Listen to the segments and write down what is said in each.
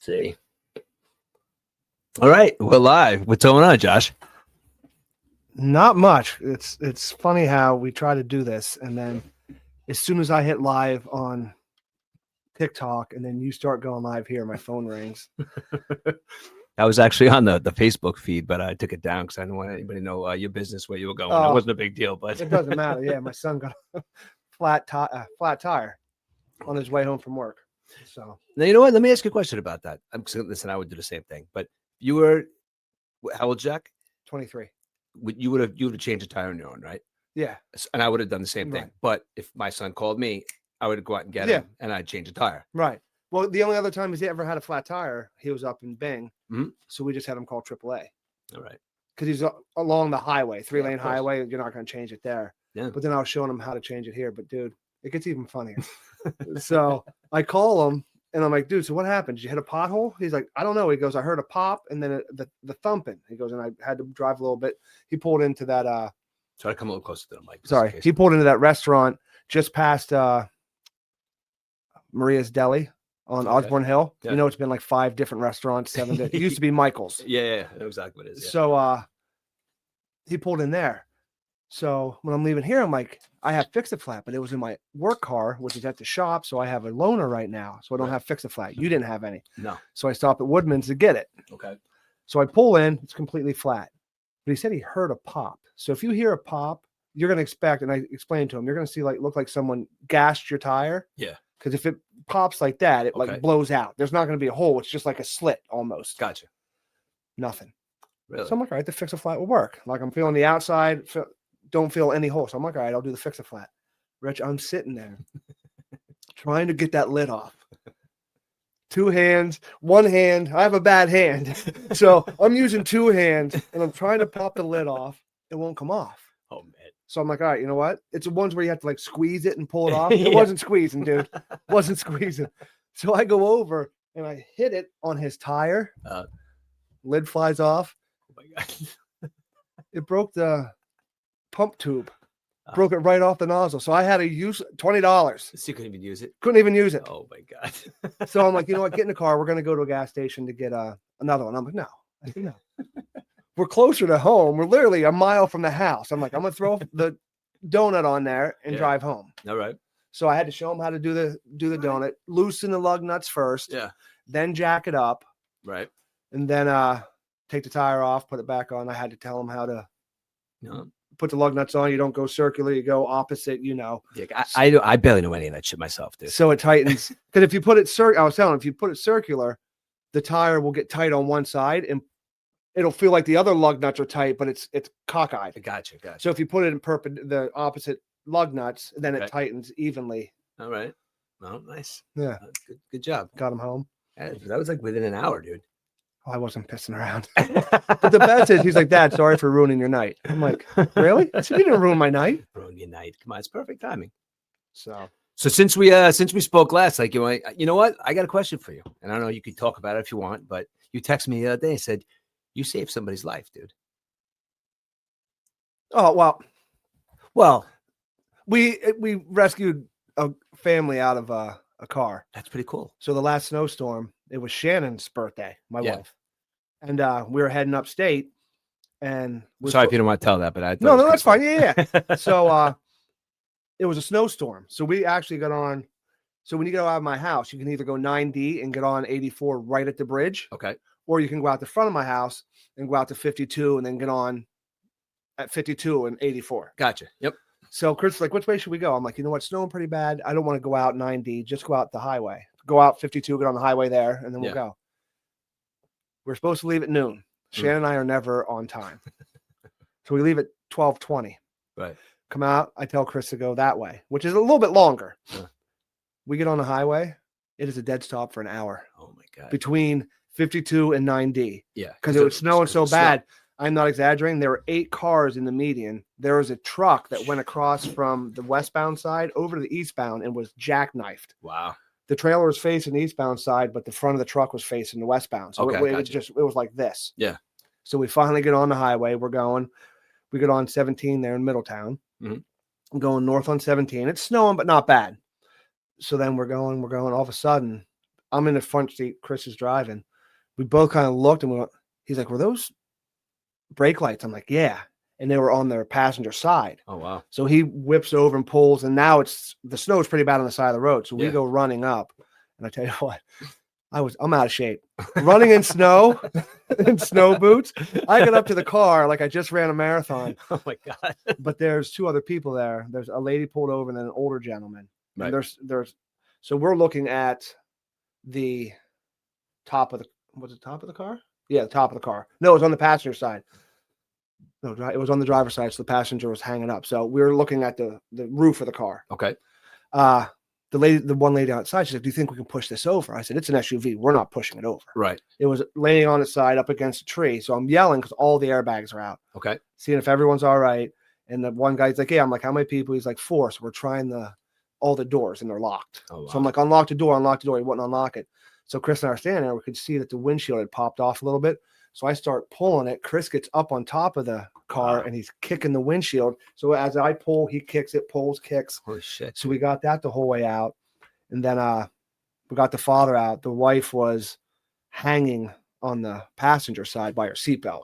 See. All right, we're live. What's going on, Josh? Not much. It's funny how we try to do this, and then as soon as I hit live on TikTok, and then you start going live here, my phone rings. I was actually on the Facebook feed, but I took it down because I didn't want anybody to know your business where you were going. It wasn't a big deal, but it doesn't matter. Yeah, my son got a flat tire on his way home from work. So now you know what? Let me ask you a question about that. Listen, I would do the same thing. But you were how old, Jack? 23. You would have changed a tire on your own, right? Yeah, and I would have done the same thing. Right. But if my son called me, I would go out and get him, and I'd change a tire. Right. Well, the only other time he ever had a flat tire, he was up in Bing, Mhm. so we just had him call AAA. All right. Because he's along the highway, 3-lane highway. You're not going to change it there. Yeah. But then I was showing him how to change it here. But dude, it gets even funnier. So I call him and I'm like, dude, so what happened? Did you hit a pothole? He's like, I don't know. He goes, I heard a pop and then the thumping. He goes, and I had to drive a little bit. He pulled into that. Try to come a little closer to the mic. Sorry, he pulled into that restaurant just past Maria's Deli on Osborne Hill. Yeah. You know, it's been like 5 different restaurants, 7. It used to be Michael's. Yeah, I know exactly what it is. Yeah. So he pulled in there. So when I'm leaving here, I'm like, I have Fix-A-Flat, but it was in my work car, which is at the shop. So I have a loaner right now. So I don't have Fix-A-Flat. You didn't have any. No. So I stop at Woodman's to get it. Okay. So I pull in, it's completely flat. But he said he heard a pop. So if you hear a pop, you're going to expect, and I explained to him, you're going to see look like someone gassed your tire. Yeah. Because if it pops like that, it like blows out. There's not going to be a hole. It's just like a slit almost. Gotcha. Nothing. Really? So I'm like, all right, the Fix-A-Flat will work. Like I'm feeling the outside, don't feel any hole. So I'm like, all right, I'll do the Fix-A-Flat. Rich, I'm sitting there trying to get that lid off. 2 hands, 1 hand. I have a bad hand. So I'm using 2 hands and I'm trying to pop the lid off. It won't come off. Oh, man. So I'm like, all right, you know what? It's the ones where you have to like squeeze it and pull it off. It wasn't squeezing, dude. Wasn't squeezing. So I go over and I hit it on his tire. Lid flies off. Oh my God. It broke the pump tube. Broke it right off the nozzle. So I had to use $20. So you couldn't even use it? Couldn't even use it. Oh my God. So I'm like, you know what? Get in the car. We're going to go to a gas station to get another one. I'm like, no. I said, no. We're closer to home. We're literally a mile from the house. I'm like, I'm going to throw the donut on there and drive home. All right. So I had to show him how to do the donut, loosen the lug nuts first, then jack it up. Right. And then take the tire off, put it back on. I had to tell him how to put the lug nuts on. You don't go circular, you go opposite, you know. Yeah, I barely know any of that shit myself, dude. So it tightens. Because if you put it I was telling him, if you put it circular, the tire will get tight on one side and it'll feel like the other lug nuts are tight, but it's cockeyed. Gotcha. So if you put it in the opposite lug nuts, then it tightens evenly. All right. Well, nice. Yeah. Good job. Got him home. That was like within an hour, dude. Oh, I wasn't pissing around. But the best is he's like, Dad, sorry for ruining your night. I'm like, really? I said, you didn't ruin my night. Ruin your night. Come on, it's perfect timing. So since we spoke last, like you know what? I got a question for you. And I don't know, you could talk about it if you want, but you texted me the other day and said you saved somebody's life, dude. Oh, well, we rescued a family out of a car. That's pretty cool. So the last snowstorm, it was Shannon's birthday, my wife. And we were heading upstate. And sorry if you don't want to tell that, but I no, that's fine. Yeah. So it was a snowstorm. So we actually got on. So when you go out of my house, you can either go 9D and get on 84 right at the bridge. Okay. Or you can go out the front of my house and go out to 52 and then get on at 52 and 84. Gotcha. Yep. So Chris is like, which way should we go? I'm like, you know what? Snowing pretty bad. I don't want to go out 9D. Just go out the highway. Go out 52, get on the highway there, and then we'll go. We're supposed to leave at noon. Shannon and I are never on time. So we leave at 12:20. Right. Come out. I tell Chris to go that way, which is a little bit longer. Yeah. We get on the highway. It is a dead stop for an hour. Oh, my God. Between 52 and 9D. Yeah. Because it was snowing so bad. I'm not exaggerating. There were 8 cars in the median. There was a truck that went across from the westbound side over to the eastbound and was jackknifed. Wow. The trailer was facing the eastbound side, but the front of the truck was facing the westbound. So it was like this. Yeah. So we finally get on the highway. We get on 17 there in Middletown. Mm-hmm. I'm going north on 17. It's snowing, but not bad. So then we're going. All of a sudden, I'm in the front seat. Chris is driving. We both kind of looked and he's like, were those brake lights? I'm like, yeah. And they were on their passenger side. Oh, wow. So he whips over and pulls, and now the snow is pretty bad on the side of the road. So we go running up, and I tell you what, I'm out of shape. Running in snow, in snow boots. I got up to the car like I just ran a marathon. Oh my God. But there's 2 other people there. There's a lady pulled over and then an older gentleman. Right. And so we're looking at the top of was it top of the car? Yeah, the top of the car. No, it was on the passenger side. No, it was on the driver's side, so the passenger was hanging up. So we were looking at the roof of the car. Okay. The one lady outside, she said, do you think we can push this over? I said, it's an SUV. We're not pushing it over. Right. It was laying on its side up against a tree. So I'm yelling because all the airbags are out. Okay. Seeing if everyone's all right. And the one guy's like, yeah. I'm like, how many people? He's like, 4. So we're trying all the doors and they're locked. Oh, wow. So I'm like, unlock the door. He wouldn't unlock it. So Chris and I are standing there. We could see that the windshield had popped off a little bit. So I start pulling it. Chris gets up on top of the car and he's kicking the windshield. So as I pull, he kicks it, pulls, kicks. Holy shit. So we got that the whole way out. And then we got the father out. The wife was hanging on the passenger side by her seatbelt.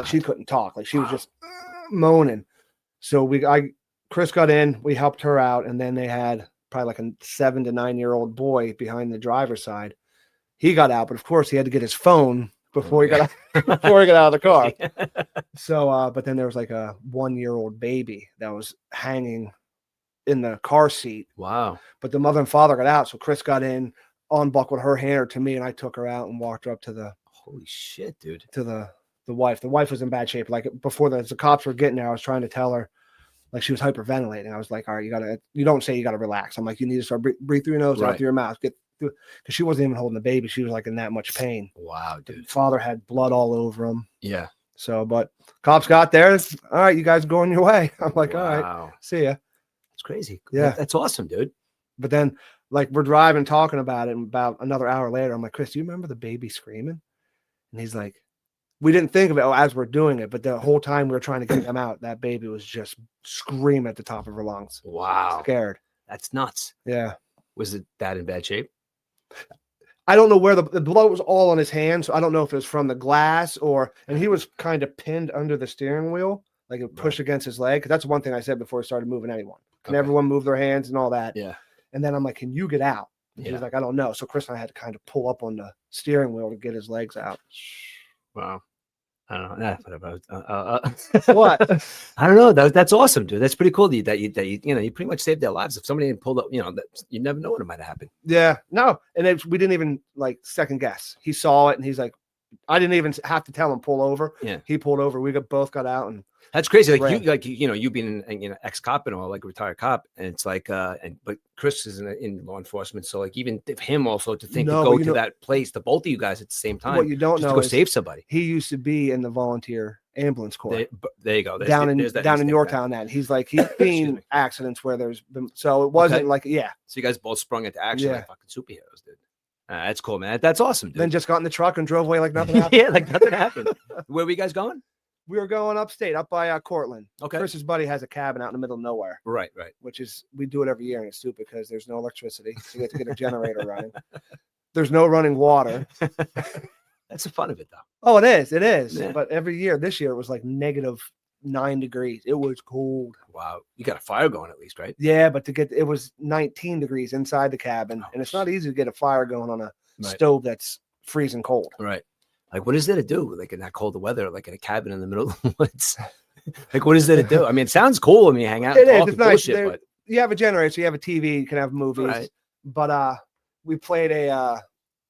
She couldn't talk. Like she was just moaning. So Chris got in, we helped her out. And then they had probably like a 7 to 9-year-old boy behind the driver's side. He got out, but of course he had to get his phone before he got out of the car. So, but then there was like a 1-year-old baby that was hanging in the car seat. Wow. But the mother and father got out. So Chris got in, unbuckled her hair to me, and I took her out and walked her up to the holy shit, dude. To the wife. The wife was in bad shape. Like before the cops were getting there, I was trying to tell her, like she was hyperventilating. I was like, all right, you don't say you gotta relax. I'm like, you need to start breathe through your nose, out through your mouth. Get through, because she wasn't even holding the baby. She was like in that much pain. Wow, dude. The father had blood all over him. Yeah. So, but cops got there. All right, you guys going your way. I'm like, all right, see ya. That's crazy. Yeah. That's awesome, dude. But then, like, we're driving, talking about it, and about another hour later, I'm like, Chris, do you remember the baby screaming? And he's like, we didn't think of it as we're doing it, but the whole time we were trying to get them out, that baby was just screaming at the top of her lungs. Wow. Scared. That's nuts. Yeah. Was it that in bad shape? I don't know where the blood was all on his hand, so I don't know if it was from the glass and he was kind of pinned under the steering wheel, like it pushed against his leg. Because that's one thing I said before I started moving anyone. Can everyone move their hands and all that? Yeah. And then I'm like, can you get out? And he was like, I don't know. So Chris and I had to kind of pull up on the steering wheel to get his legs out. Wow. I don't know. What? I don't know. That's awesome, dude. That's pretty cool that you pretty much saved their lives. If somebody had pulled up, that you never know what might have happened. Yeah. No. And we didn't even like second guess. He saw it and he's like, I didn't even have to tell him pull over. Yeah. He pulled over. We both got out and. That's crazy. Like you being an ex-cop and all, like a retired cop, and it's like, but Chris is in law enforcement, so like even him also to think to go to that place, the both of you guys at the same time. What you don't know to go is save somebody. He used to be in the volunteer ambulance corps. There you go. Down in Yorktown. That he's seen accidents where there's been, so it wasn't like So you guys both sprung into action like fucking superheroes, dude. That's cool, man. That's awesome, dude. Then just got in the truck and drove away like nothing happened. Yeah, like nothing happened. Where were you guys going? We were going upstate, up by Cortland. Okay. Chris's buddy has a cabin out in the middle of nowhere. Right. Which is, we do it every year, and it's stupid because there's no electricity. So you have to get a generator running. There's no running water. That's the fun of it, though. Oh, it is. It is. Yeah. But this year, it was like -9 degrees. It was cold. Wow. You got a fire going at least, right? Yeah, but it was 19 degrees inside the cabin. And it's not easy to get a fire going on a stove that's freezing cold. Right. Like, what is there to do? Like in that colder weather, like in a cabin in the middle of the woods. Like, what is there to do? I mean, it sounds cool when you hang out. It is. It's nice. Bullshit, but you have a generator, so you have a TV, you can have movies. Right. But we played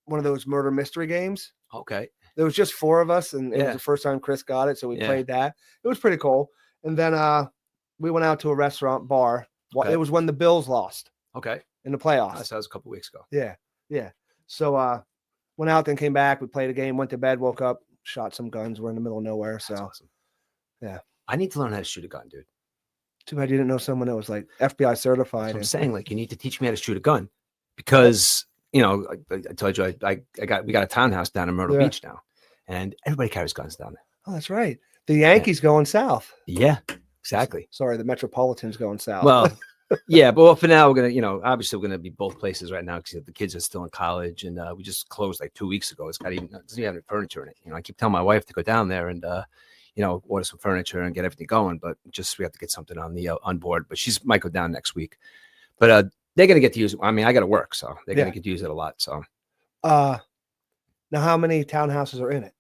one of those murder mystery games. Okay. There was just 4 of us, and it was the first time Chris got it, so we played that. It was pretty cool. And then we went out to a restaurant bar. Okay. It was when the Bills lost. Okay. In the playoffs. That was a couple weeks ago. Yeah. So went out, then came back. We played a game, went to bed, woke up, shot some guns. We're in the middle of nowhere. So, awesome. Yeah. I need to learn how to shoot a gun, dude. Too bad you didn't know someone that was like FBI certified. I'm saying, like, you need to teach me how to shoot a gun because, I told you, we got a townhouse down in Myrtle Beach now, and everybody carries guns down there. Oh, that's right. The Yankees going south. Yeah, exactly. Sorry, the Metropolitans going south. Well, Yeah, but for now we're gonna, obviously we're gonna be both places right now because the kids are still in college, and we just closed like 2 weeks ago. It doesn't even have any furniture in it. I keep telling my wife to go down there and order some furniture and get everything going, but we have to get something on board. But she might go down next week. But they're gonna get to use it. I mean, I got to work, so they're gonna get to use it a lot. So, now how many townhouses are in it?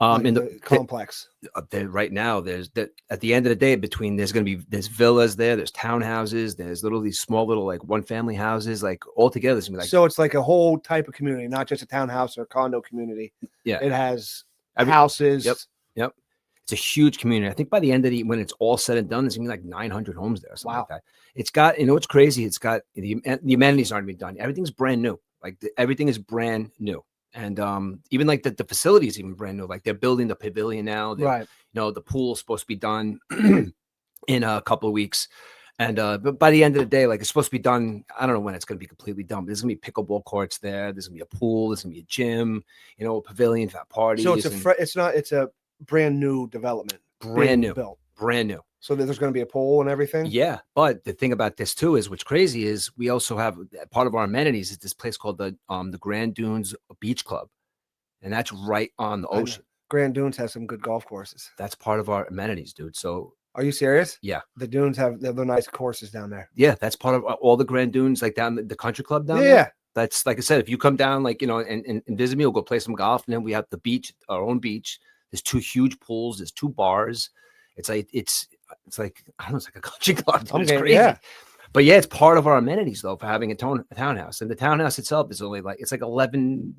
In the complex. Right now, at the end of the day, there's villas there's townhouses, there's these small little like one family houses, like all together. It's gonna be like, so it's like a whole type of community, not just a townhouse or a condo community. Yeah, it has houses. Yep. It's a huge community. I think by the end of when it's all said and done, there's gonna be like 900 homes there. Something like that. It's got, what's crazy? It's got the amenities aren't even done. Everything's brand new. Like everything is brand new. And even like the facility is even brand new. Like they're building the pavilion now. Right. The pool is supposed to be done in a couple of weeks. And but by the end of the day, like it's supposed to be done. I don't know when it's going to be completely done. But there's going to be pickleball courts there. There's going to be a pool. There's going to be a gym. A pavilion for parties. So it's a brand new development. Brand new. Built. Brand new. So there's going to be a pool and everything? Yeah. But the thing about this too is what's crazy is we also have part of our amenities is this place called the Grand Dunes Beach Club. And that's right on the ocean. Grand Dunes has some good golf courses. That's part of our amenities, dude. So are you serious? Yeah. The Dunes they're nice courses down there. Yeah. That's part of all the Grand Dunes, like down the country club down there. Yeah. That's like I said, if you come down, like, and visit me, we'll go play some golf. And then we have the beach, our own beach. There's 2 huge pools. There's 2 bars. It's like I don't know, it's like a country club. It's crazy. Yeah. But yeah, it's part of our amenities though for having a townhouse. And the townhouse itself is only it's like 11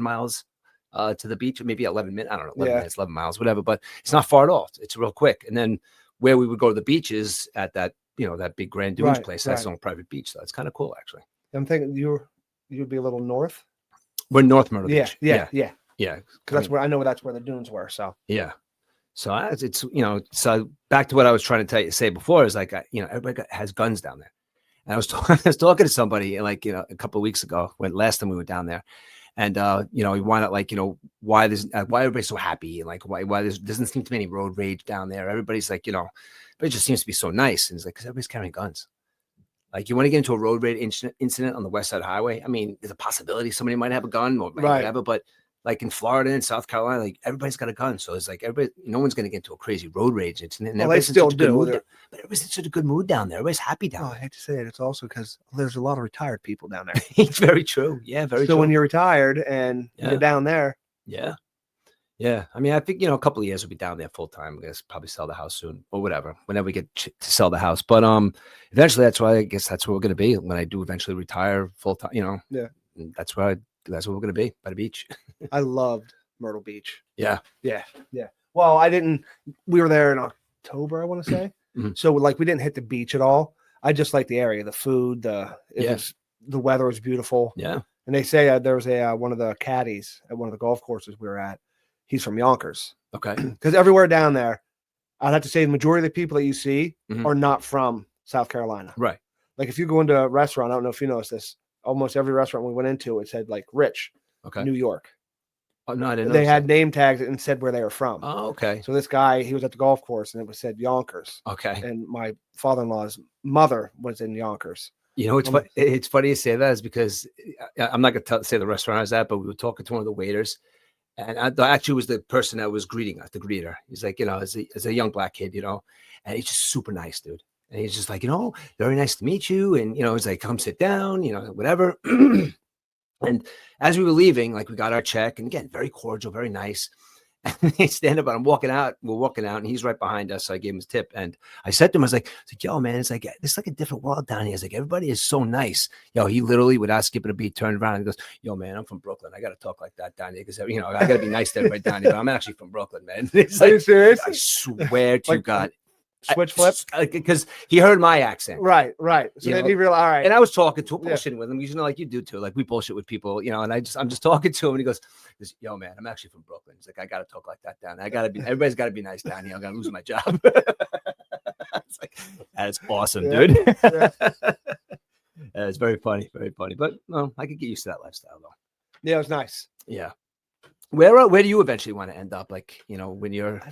miles to the beach, maybe 11 minutes. I don't know, 11 minutes, 11 miles, whatever. But it's not far at all. It's real quick. And then where we would go to the beach is at that that big Grand Dunes place. That's its own private beach. So it's kind of cool actually. I'm thinking you'd be a little north. We're North Myrtle Beach. Yeah. Because that's where I know that's where the dunes were. So yeah. So it's so back to what I was trying to say before is like everybody has guns down there, and I was talking to somebody like a couple of weeks ago when last time we were down there, and he wanted like why everybody's so happy and like why there doesn't seem to be any road rage down there. Everybody's like but it just seems to be so nice, and it's like because everybody's carrying guns. Like you want to get into a road rage incident on the West Side Highway. I mean, there's a possibility somebody might have a gun or whatever, but like in Florida and South Carolina, like everybody's got a gun. So it's like no one's going to get into a crazy road rage incident. Well, they still do. But everybody's in such a good mood down there. Everybody's happy down there. I hate to say it. It's also because there's a lot of retired people down there. It's very true. Yeah, very true. So when you're retired and you're down there. Yeah. Yeah. I mean, I think, a couple of years we'll be down there full time. I guess probably sell the house soon or whatever, whenever we get to sell the house. But eventually that's why I guess that's where we're going to be when I do eventually retire full time, Yeah. That's where we're going to be, by the beach. I loved Myrtle Beach. Yeah. Well, we were there in October, I want to say. Mm-hmm. So like we didn't hit the beach at all. I just like the area, the food, the weather was beautiful. Yeah. And they say there was one of the caddies at one of the golf courses we were at. He's from Yonkers. Okay. Because everywhere down there, I'd have to say the majority of the people that you see are not from South Carolina. Right. Like if you go into a restaurant, I don't know if you noticed this, almost every restaurant we went into, it said like Rich, New York. Oh, no, I didn't know. They had name tags and said where they were from. Oh, okay. So this guy, he was at the golf course and it said Yonkers. Okay. And my father-in-law's mother was in Yonkers. It's funny you say that is because I'm not going to say the restaurant I was at, but we were talking to one of the waiters. And actually was the person that was greeting us, the greeter. He's like, as a young black kid, and he's just super nice, dude. And he's just like, very nice to meet you. And, he's like, come sit down, whatever. And as we were leaving, like we got our check and again, very cordial, very nice. And they stand up and we're walking out and he's right behind us. So I gave him his tip and I said to him, I was like, yo, man, it's like a different world down here. It's like, everybody is so nice. He literally without skipping a beat, turned around and goes, yo, man, I'm from Brooklyn. I got to talk like that down here. Cause I got to be nice to everybody down here, but I'm actually from Brooklyn, man. It's Are you serious? I swear to God. Switch flip? Because he heard my accent. Right. So then he realized, all right. And I was talking to him, bullshitting with him. Like you do too. Like we bullshit with people, and I'm just talking to him and he goes, yo, man, I'm actually from Brooklyn. He's like, I got to talk like that down. Everybody's got to be nice down here. I'm going to lose my job. It's like, that's awesome, dude. Yeah. It's very funny. Very funny. But I could get used to that lifestyle though. Yeah, it was nice. Yeah. Where do you eventually want to end up? Like, when you're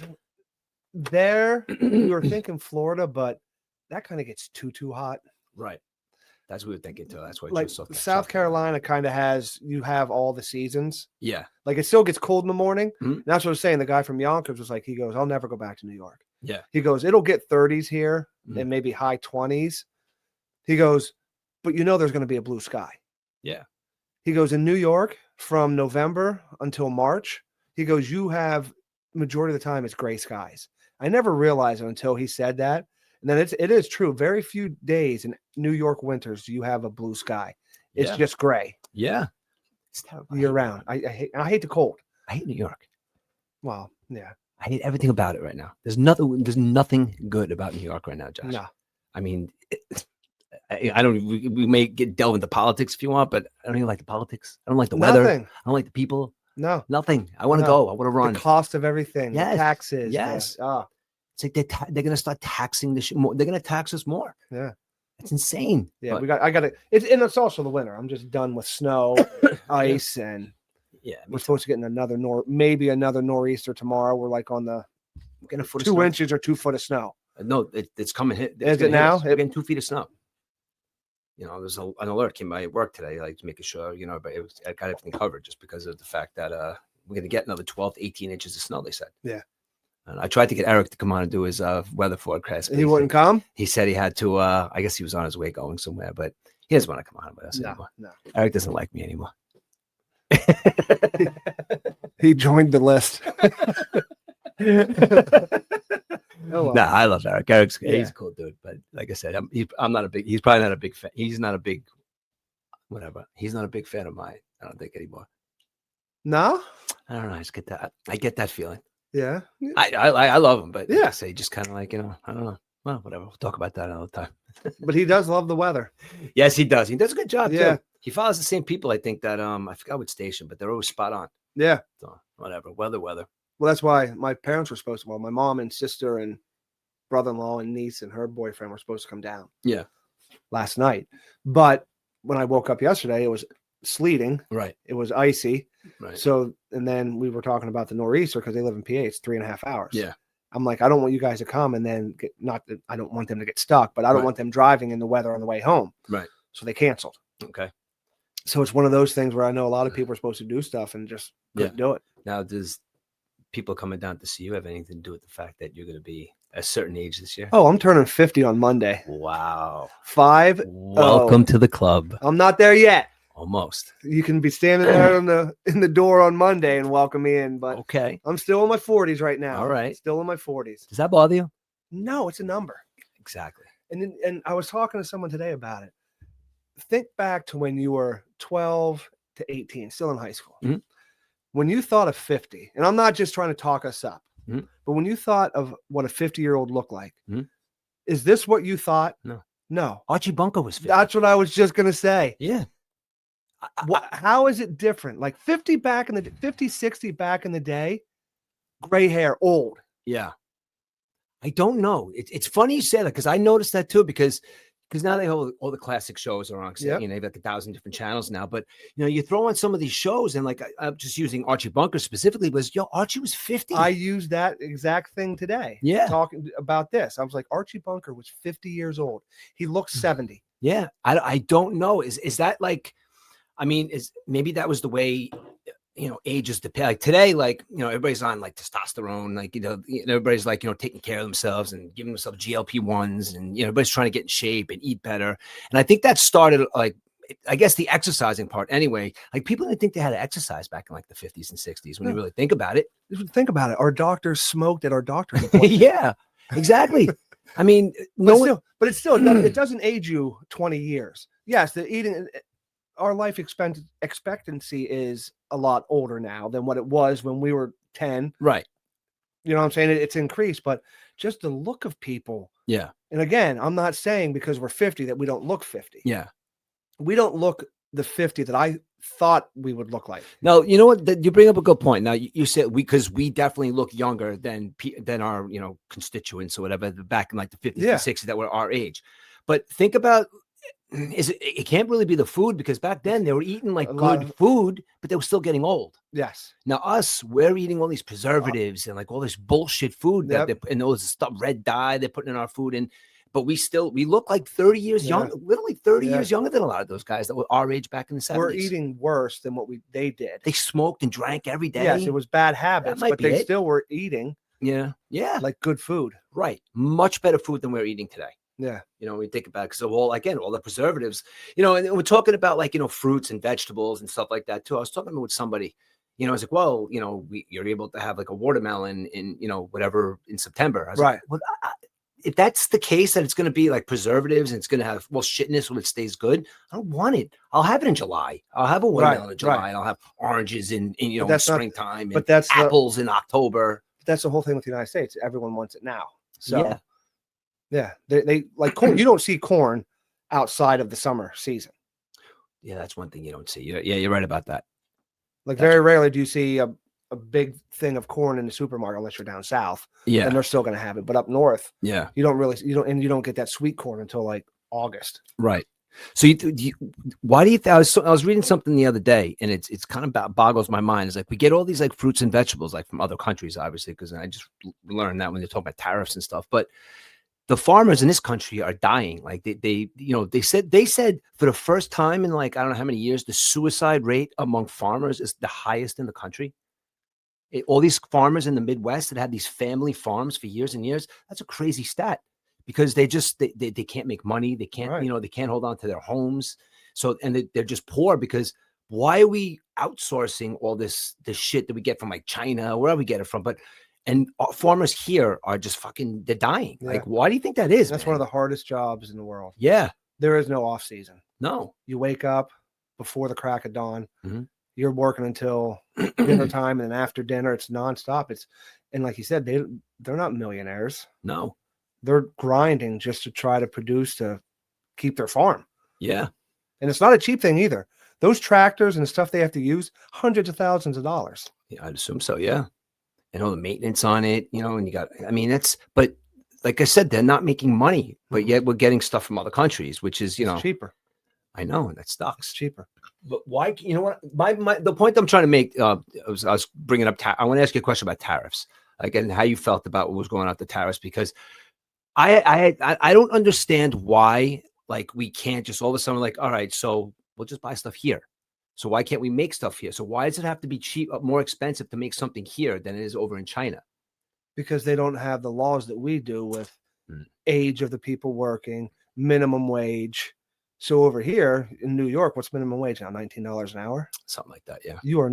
there, we were thinking Florida, but that kind of gets too hot. Right. That's what we were thinking too. That's why Like South Carolina kind of you have all the seasons. Yeah. Like it still gets cold in the morning. Mhm. And that's what I was saying. The guy from Yonkers was like, he goes, I'll never go back to New York. Yeah. He goes, it'll get 30s here Mhm. and maybe high 20s. He goes, but there's going to be a blue sky. Yeah. He goes, in New York from November until March, he goes, you have majority of the time it's gray skies. I never realized it until he said that. And then it is true. Very few days in New York winters do you have a blue sky. It's just gray. Yeah. It's terrible. Year round. I hate the cold. I hate New York. Well, yeah. I hate everything about it right now. There's nothing good about New York right now, Josh. No. I mean, I don't. We may delve into politics if you want, but I don't even like the politics. I don't like the weather. I don't like the people. No. Nothing. I want to go. I want to run. The cost of everything. Yes. The taxes. Yes. It's like they're going to start taxing this more. They're going to tax us more. Yeah. It's insane. Yeah. I got it. And it's also the winter. I'm just done with snow, ice, and we're supposed to get maybe another nor'easter tomorrow. We're like on the getting a foot of 2 snow. inches or 2 foot of snow. No, it's coming. Is it now? We're getting 2 feet of snow. There's an alert came by at work today, like making sure, but I got everything covered just because of the fact that we're going to get another 12 to 18 inches of snow, they said. Yeah. And I tried to get Eric to come on and do his weather forecast. And he wouldn't come? He said he had to, I guess he was on his way going somewhere, but he doesn't want to come on with us anymore. No. Eric doesn't like me anymore. He joined the list. No, I love Eric. He's a cool dude, but like I said, I'm not a big. He's probably not a big fan. He's not a big, whatever. He's not a big fan of mine. I don't think anymore. No, I don't know. I just get that. I get that feeling. Yeah, I love him, but I say just kind of like I don't know. Well, whatever. We'll talk about that another time. But he does love the weather. Yes, he does. He does a good job. Yeah, too. He follows the same people. I think that I forgot what station, but they're always spot on. Yeah. So whatever. Weather. Well, that's why my parents were supposed to. Well, my mom and sister and brother-in-law and niece and her boyfriend were supposed to come down. Yeah. Last night. But when I woke up yesterday, it was sleeting. Right. It was icy. Right. So, and then we were talking about the nor'easter because they live in PA. It's 3.5 hours. Yeah. I'm like, I don't want you guys to come and then I don't want them to get stuck, but I don't want them driving in the weather on the way home. Right. So they canceled. Okay. So it's one of those things where I know a lot of people are supposed to do stuff and just couldn't do it. Now, does people coming down to see you have anything to do with the fact that you're going to be a certain age this year? Oh, I'm turning 50 on Monday. Wow. 5. Welcome to the club. I'm not there yet. Almost. You can be standing there in the door on Monday and welcome me in, but okay. I'm still in my 40s right now. All right. Still in my 40s. Does that bother you? No, it's a number. Exactly. And I was talking to someone today about it. Think back to when you were 12 to 18, still in high school. Mm-hmm. When you thought of 50, and I'm not just trying to talk us up, mm-hmm. but when you thought of what a 50-year-old looked like, mm-hmm. is this what you thought? No. Archie Bunker was 50. That's what I was just going to say. Yeah. How is it different? Like 50, 60 back in the day, gray hair, old. Yeah. I don't know. It's funny you say that because I noticed that too because now they hold all the classic shows are on. They've got 1,000 different channels now. But you throw on some of these shows and like I'm just using Archie Bunker specifically. Archie was 50. I used that exact thing today. Yeah, talking about this, I was like, Archie Bunker was 50 years old. He looks 70. Yeah, I don't know. Is that like? I mean, maybe that was the way. Ages depend. Like today, everybody's on like testosterone, everybody's like, taking care of themselves and giving themselves GLP-1s and, everybody's trying to get in shape and eat better. And I think that started like, I guess the exercising part anyway, like people didn't think they had to exercise back in like the 50s and 60s when you really think about it. Think about it. Our doctors smoked at our doctor's appointment. Yeah, exactly. I mean, but it doesn't age you 20 years. Yes, the eating, our life expectancy is a lot older now than what it was when we were 10. Right. You know what I'm saying? It's increased, but just the look of people. Yeah. And again, I'm not saying because we're 50 that we don't look 50. Yeah. We don't look the 50 that I thought we would look like. No, you know what? You bring up a good point. Now you said because we definitely look younger than our, constituents or whatever back in like the 50s and 60s that were our age. But think about, it can't really be the food because back then they were eating like good food, but they were still getting old. Yes. Now we're eating all these preservatives and like all this bullshit food and all this stuff, red dye they're putting in our food. And but we look like 30 years young, literally 30 Yeah. years younger than a lot of those guys that were our age back in the 70s. We're eating worse than what they did. They smoked and drank every day. Yes, it was bad habits, might but be they it. still were eating Yeah. like good food. Right. Much better food than we're eating today. Yeah. You know, when we think about it, because of all the preservatives, you know, and we're talking about like, you know, fruits and vegetables and stuff like that too. I was talking with somebody, you know, I was like, well, you know, you're able to have like a watermelon in, you know, whatever in September. I was Right. like, well, if that's the case, that it's going to be like preservatives and it's going to have, well, shitness when it stays good, I don't want it. I'll have it in July. I'll have a watermelon in July. And I'll have oranges in you know, in springtime, and that's apples in October. That's the whole thing with the United States. Everyone wants it now. So yeah, they like corn. You don't see corn outside of the summer season. Yeah, that's one thing you don't see. Yeah, you're right about that. Like very rarely do you see a big thing of corn in the supermarket unless you're down south. Yeah, and they're still going to have it. But up north, you don't get that sweet corn until like August. Right. So why do you think I was reading something the other day, and it's kind of boggles my mind. It's like we get all these like fruits and vegetables like from other countries, obviously, because I just learned that when they talk about tariffs and stuff. But the farmers in this country are dying. Like they said for the first time in like I don't know how many years, the suicide rate among farmers is the highest in the country. All these farmers in the Midwest that had these family farms for years and years, that's a crazy stat, because they can't make money. They can't, they can't hold on to their homes. So, and they're just poor because why are we outsourcing all this shit that we get from like China, wherever we get it from? And farmers here are just they're dying. Yeah. Like, why do you think that is? That's one of the hardest jobs in the world. Yeah. There is no off season. No. You wake up before the crack of dawn. Mm-hmm. You're working until dinner time, and then after dinner, it's nonstop. And like you said, they're not millionaires. No. They're grinding just to try to produce to keep their farm. Yeah. And it's not a cheap thing either. Those tractors and the stuff they have to use, hundreds of thousands of dollars. Yeah, I'd assume so. Yeah. And all the maintenance on it, and but like I said, they're not making money, but yet we're getting stuff from other countries, which is, it's cheaper. I know, and that sucks. It's cheaper. But why, you know what, the point I'm trying to make, I was bringing up, I want to ask you a question about tariffs, again, how you felt about what was going on with the tariffs, because I don't understand why, like, we can't just all of a sudden like, all right, so we'll just buy stuff here. So why can't we make stuff here? So why does it have to be cheap, more expensive to make something here than it is over in China? Because they don't have the laws that we do with age of the people working, minimum wage. So over here in New York, what's minimum wage now? $19 an hour? Something like that, yeah. You are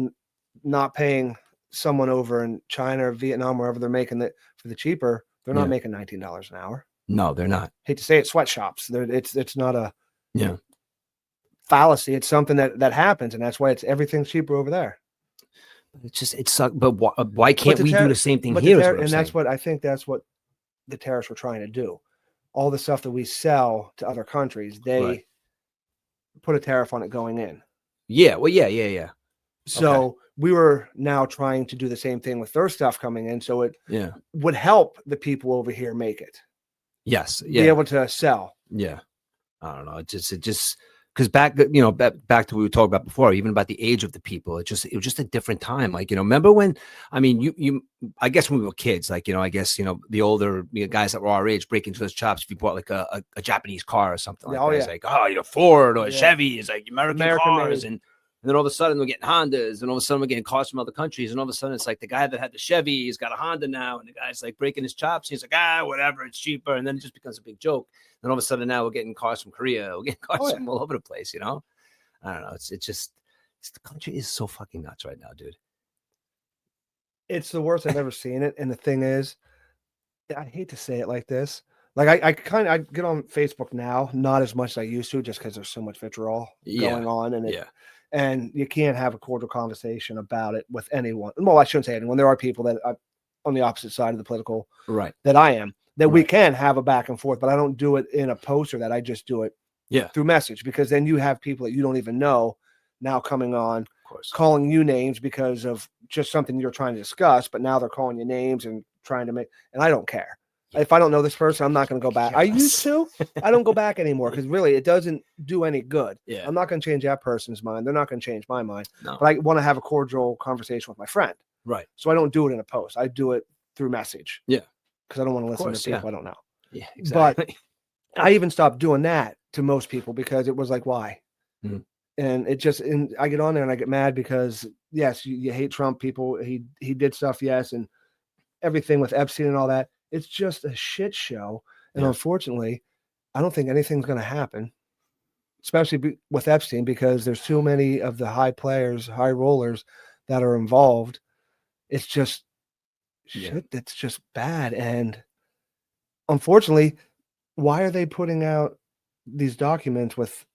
not paying someone over in China or Vietnam, wherever they're making it for the cheaper. They're not making $19 an hour. No, they're not. Hate to say it, sweatshops. It's not a fallacy. It's something that happens, and that's why everything's cheaper over there. It sucks. But why can't we do the same thing here? That's what I think. That's what the tariffs were trying to do. All the stuff that we sell to other countries, they put a tariff on it going in. Yeah. Well, yeah. So we were now trying to do the same thing with their stuff coming in. So it would help the people over here make it. Yes. Be able to sell. Yeah. I don't know. It just because back to what we were talking about before, even about the age of the people, it was just a different time. Like, remember when, I guess when we were kids, like, the older guys that were our age breaking those chops, if you bought like a Japanese car or something like that, it's like, Ford or a Chevy is like American cars. And then all of a sudden we're getting Hondas, and all of a sudden we're getting cars from other countries. And all of a sudden it's like the guy that had the Chevy, he's got a Honda now. And the guy's like breaking his chops. He's like, whatever, it's cheaper. And then it just becomes a big joke. Then all of a sudden now we're getting cars from Korea. We're getting cars from all over the place, I don't know. It's just the country is so fucking nuts right now, dude. It's the worst I've ever seen it. And the thing is, I hate to say it like this. Like I get on Facebook now, not as much as I used to, just because there's so much vitriol going on. And you can't have a cordial conversation about it with anyone. Well, I shouldn't say anyone. There are people that are on the opposite side of the political that I am, that we can have a back and forth, but I don't do it in a post or that. I just do it through message, because then you have people that you don't even know now coming on, calling you names because of just something you're trying to discuss, but now they're calling you names and trying to and I don't care. If I don't know this person, I'm not going to go back. I used to. I don't go back anymore because really it doesn't do any good. Yeah. I'm not going to change that person's mind. They're not going to change my mind. No. But I want to have a cordial conversation with my friend. Right. So I don't do it in a post. I do it through message. Yeah. Because I don't want to listen to people I don't know. Yeah, exactly. I even stopped doing that to most people because it was like, why? Mhm. And it just, and I get on there and I get mad because yes, you hate Trump people. He did stuff, yes, and everything with Epstein and all that. It's just a shit show. And Yeah. unfortunately, I don't think anything's going to happen, especially with Epstein, because there's too many of the high players, high rollers that are involved. It's just shit that's just bad. And unfortunately, why are they putting out these documents with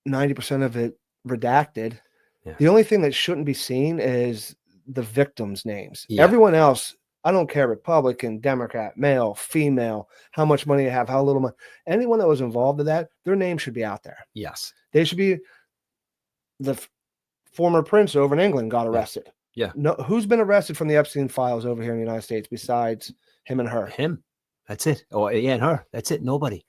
90% of it redacted? Yeah. The only thing that shouldn't be seen is the victims' names. Yeah. Everyone else, I don't care, Republican, Democrat, male, female, how much money you have, how little money. Anyone that was involved in that, their name should be out there. Yes. They should be. The former prince over in England got arrested. Yeah. No, who's been arrested from the Epstein files over here in the United States besides him and her? Him. That's it. Oh, yeah, and her. That's it. Nobody.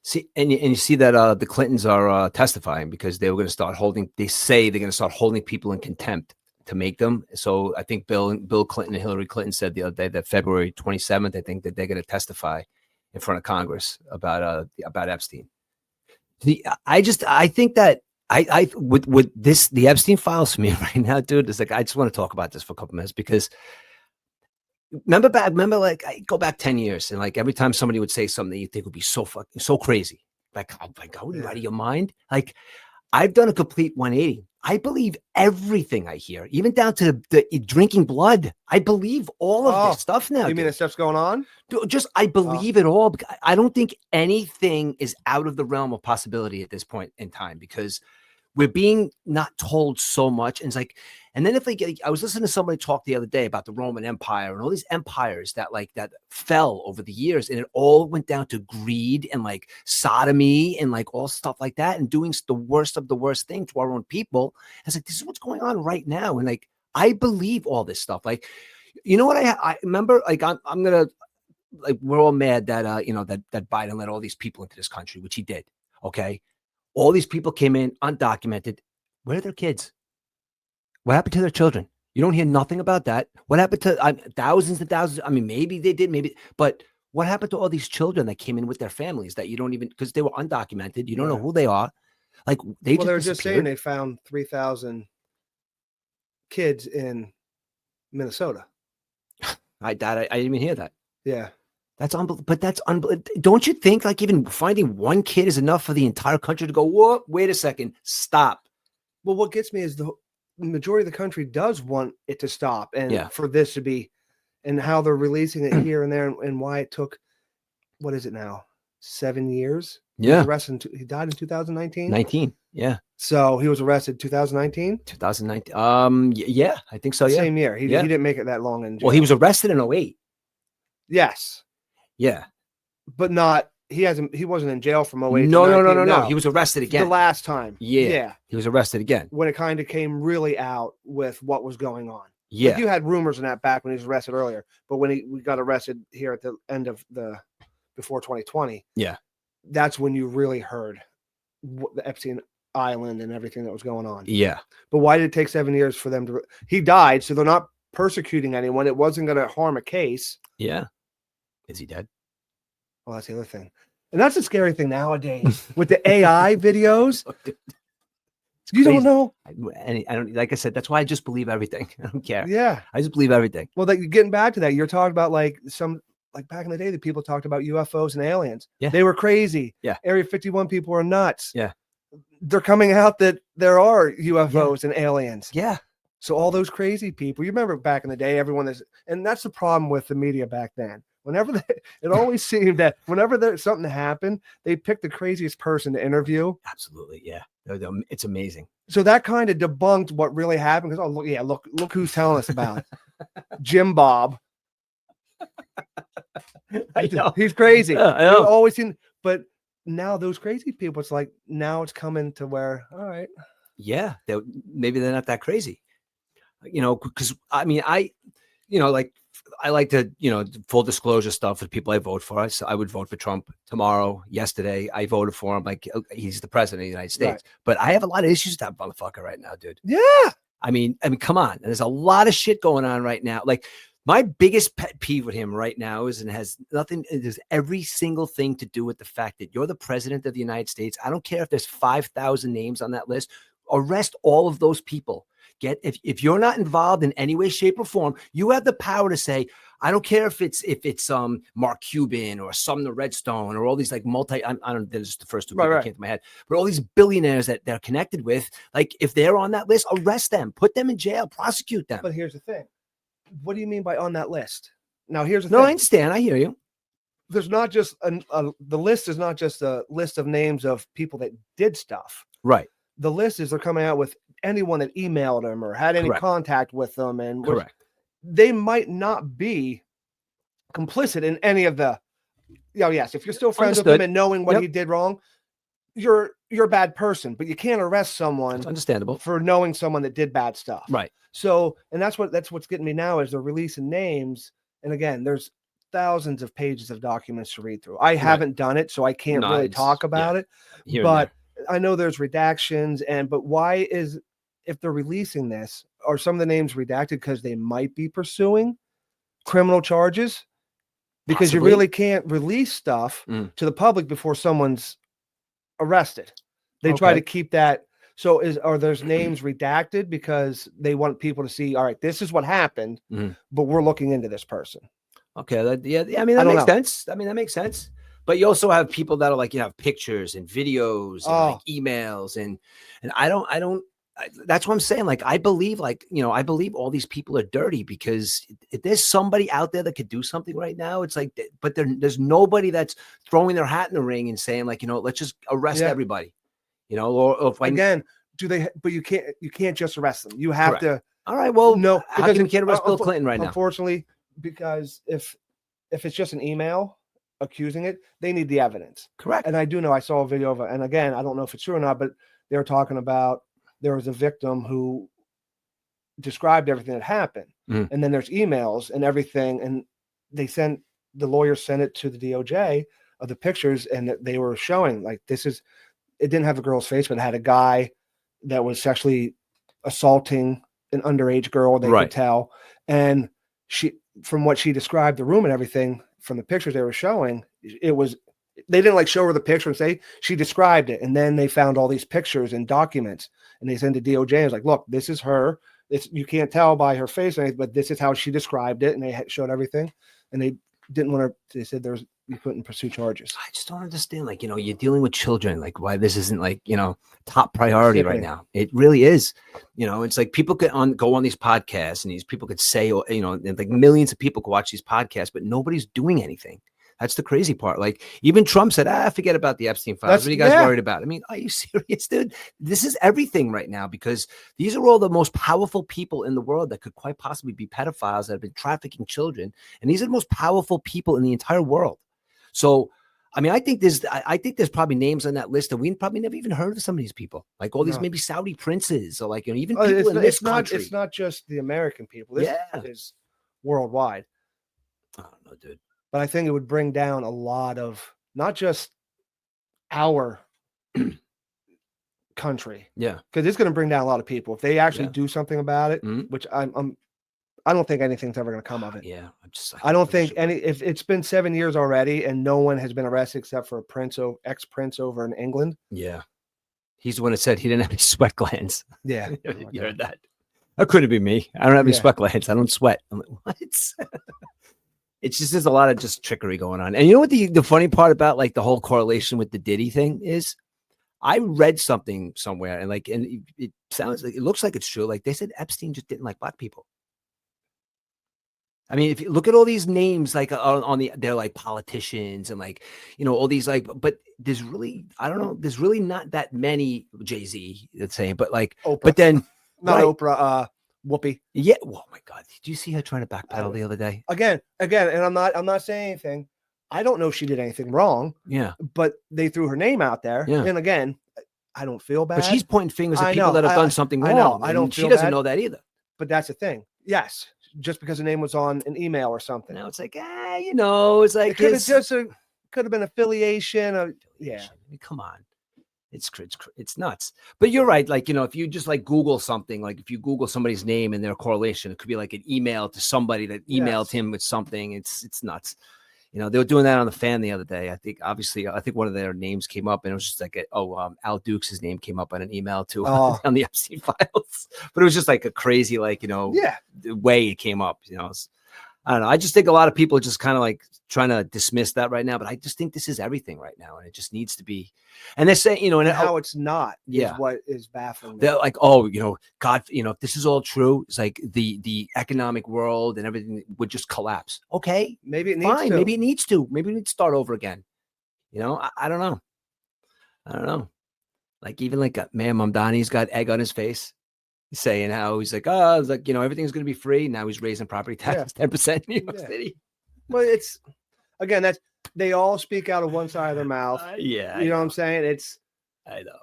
See, and you see that the Clintons are testifying because they were going to start holding. They say they're going to start holding people in contempt to make them. So I think Bill Clinton and Hillary Clinton said the other day that February 27th, I think that they're going to testify in front of Congress about Epstein. I think that with this, the Epstein files for me right now, dude, it's like I just want to talk about this for a couple minutes because remember like I go back 10 years and like every time somebody would say something that you think would be so fucking so crazy, like, oh my God, are you out of your mind? Like I've done a complete 180. I believe everything I hear, even down to the drinking blood. I believe all of this stuff now. You mean the stuff's going on? Dude, just I believe it all. I don't think anything is out of the realm of possibility at this point in time because we're being not told so much. And it's like, and then I was listening to somebody talk the other day about the Roman Empire and all these empires that fell over the years, and it all went down to greed and like sodomy and like all stuff like that, and doing the worst of the worst thing to our own people. It's like, this is what's going on right now. And like, I believe all this stuff. Like, you know what? I remember, like, I'm gonna, like, we're all mad that that Biden let all these people into this country, which he did. Okay. All these people came in undocumented. Where are their kids? What happened to their children? You don't hear nothing about that. What happened to thousands and thousands? I mean, maybe they did, maybe, but what happened to all these children that came in with their families that you don't even, because they were undocumented, you don't know who they are. Like they were just saying they found 3,000 kids in Minnesota. I didn't even hear that. Yeah. That's unbelievable. But that's unbelievable. Don't you think like even finding one kid is enough for the entire country to go, whoa, wait a second, stop? Well, what gets me is the majority of the country does want it to stop and for this to be, and how they're releasing it here and there, and why it took, what is it now? 7 years? Yeah. He was arrested. He died in 2019. 19. Yeah. So he was arrested 2019. 2019. Yeah, I think so. Yeah. Same year. He didn't make it that long in jail. Well, he was arrested in 2008. Yes. Yeah. But not, he wasn't in jail from 2008. No. He was arrested again. The last time. Yeah. He was arrested again. When it kind of came really out with what was going on. Yeah. Like you had rumors in that back when he was arrested earlier, but when we got arrested here at the end of before 2020. Yeah. That's when you really heard the Epstein Island and everything that was going on. Yeah. But why did it take 7 years for them to, he died. So they're not persecuting anyone. It wasn't going to harm a case. Yeah. Is he dead? Well, that's the other thing. And that's the scary thing nowadays with the AI videos. You don't know. I don't, like I said, that's why I just believe everything. I don't care. Yeah. I just believe everything. Well, getting back to that, you're talking about like back in the day, the people talked about UFOs and aliens. Yeah. They were crazy. Yeah. Area 51 people are nuts. Yeah. They're coming out that there are UFOs and aliens. Yeah. So all those crazy people, you remember back in the day, and that's the problem with the media back then. Whenever it always seemed that whenever something happened, they picked the craziest person to interview. Absolutely. Yeah. It's amazing. So that kind of debunked what really happened. Because, look who's telling us about it. Jim Bob. I know. He's crazy. Yeah, I know. Always seen, but now those crazy people, it's like, now it's coming to where, all right. Yeah. Maybe they're not that crazy. Because I mean, I like to, full disclosure stuff with people I vote for. So I would vote for Trump tomorrow. Yesterday, I voted for him. Like he's the president of the United States. Right. But I have a lot of issues with that motherfucker right now, dude. Yeah. I mean, come on. There's a lot of shit going on right now. Like My biggest pet peeve with him right now is, and has nothing, it has every single thing to do with the fact that you're the president of the United States. I don't care if there's 5,000 names on that list. Arrest all of those people. If you're not involved in any way, shape, or form, you have the power to say, I don't care if it's Mark Cuban or Sumner Redstone or all these like I don't, there's the first two people that came to my head, but all these billionaires that they're connected with, like if they're on that list, arrest them, put them in jail, prosecute them. But here's the thing. What do you mean by on that list? Now, here's the thing. No, I understand. I hear you. There's not just the list is not just a list of names of people that did stuff. Right. The list is they're coming out with anyone that emailed them or had any contact with them. And they might not be complicit in any of the, yes, if you're still friends with him and knowing what he did wrong, you're a bad person, but you can't arrest someone. That's understandable. For knowing someone that did bad stuff. Right. So, and that's what's getting me now is they're releasing names. And again, there's thousands of pages of documents to read through. I haven't done it, so I can't really talk about it. But I know there's redactions, but why if they're releasing this, are some of the names redacted because they might be pursuing criminal charges? Because you really can't release stuff to the public before someone's arrested. They try to keep that. So are those names redacted because they want people to see, all right, this is what happened, but we're looking into this person. Okay. I mean, that makes sense. I mean, that makes sense. But you also have people that are like, you have pictures and videos and like emails and that's what I'm saying. Like, I believe all these people are dirty because if there's somebody out there that could do something right now, it's like, but there's nobody that's throwing their hat in the ring and saying like, let's just arrest everybody, or if again, but you can't just arrest them. You have to. All right. Well, no, because you can't arrest Bill Clinton right now. Unfortunately, because if it's just an email accusing it, they need the evidence. Correct. And I do know I saw a video of it. And again, I don't know if it's true or not, but they were talking about there was a victim who described everything that happened. And then there's emails and everything. And the lawyers sent it to the DOJ of the pictures and they were showing like, it didn't have a girl's face, but it had a guy that was sexually assaulting an underage girl. They could tell. And from what she described, the room and everything from the pictures they were showing, they didn't like show her the picture and say she described it. And then they found all these pictures and documents and they sent to DOJ. It was like, look, this is her. You can't tell by her face, but this is how she described it. And they showed everything. And they didn't want to, they said you couldn't pursue charges. I just don't understand. Like, you're dealing with children, like why this isn't like, top priority right now. It really is. It's like people could go on these podcasts and these people could say, like millions of people could watch these podcasts, but nobody's doing anything. That's the crazy part. Like even Trump said, forget about the Epstein files. What are you guys worried about? I mean, are you serious, dude? This is everything right now because these are all the most powerful people in the world that could quite possibly be pedophiles that have been trafficking children. And these are the most powerful people in the entire world. So, I mean, I think there's probably names on that list that we probably never even heard of some of these people, like all these maybe Saudi princes or like, even people in this country. It's not just the American people. This is worldwide. I don't know, dude. But I think it would bring down a lot of not just our country. Yeah. Because it's going to bring down a lot of people. If they actually do something about it, which I don't think anything's ever going to come of it. Yeah. I don't think if it's been 7 years already and no one has been arrested except for ex-prince over in England. Yeah. He's the one that said he didn't have any sweat glands. Yeah. You heard that. That could have been me. I don't have any sweat glands. I don't sweat. I'm like, what? It's just, there's a lot of just trickery going on. And you know what the funny part about like the whole correlation with the Diddy thing is? I read something somewhere and it sounds like, it looks like it's true. Like they said Epstein just didn't like black people. I mean, if you look at all these names, like they're like politicians and like, all these but there's really, I don't know, there's really not that many Jay-Z, let's say, but like, Oprah. But then not Oprah, Whoopi. Yeah. Oh my God. Did you see her trying to backpedal the other day? Again. And I'm not saying anything. I don't know if she did anything wrong. Yeah. But they threw her name out there. Yeah. And again, I don't feel bad. But she's pointing fingers at people that have done something wrong. I know. I don't feel she doesn't bad, know that either. But that's the thing. Yes. Just because the name was on an email or something. Now it's like, it's like it could have been affiliation. I mean, come on. It's nuts. But you're right. Like, if you just like Google something, like if you Google somebody's name and their correlation, it could be like an email to somebody that emailed him with something. It's nuts. They were doing that on The Fan the other day. I think one of their names came up, and it was just like, Al Dukes' name came up on an email too on the Epstein files. But it was just like a crazy, like, the way it came up. I don't know. I just think a lot of people are just kind of like trying to dismiss that right now. But I just think this is everything right now, and it just needs to be. And they're saying, and how it's not is what is baffling me. They're like, God, if this is all true, it's like the economic world and everything would just collapse. Okay, maybe it needs to. Maybe it needs to. Maybe we need to start over again. I don't know. I don't know. Like, even like Ma'am Mamdani's got egg on his face, saying how he's like, everything's going to be free. Now he's raising property taxes 10% in New York City. Well, it's again, they all speak out of one side of their mouth. You know what I'm saying? I know.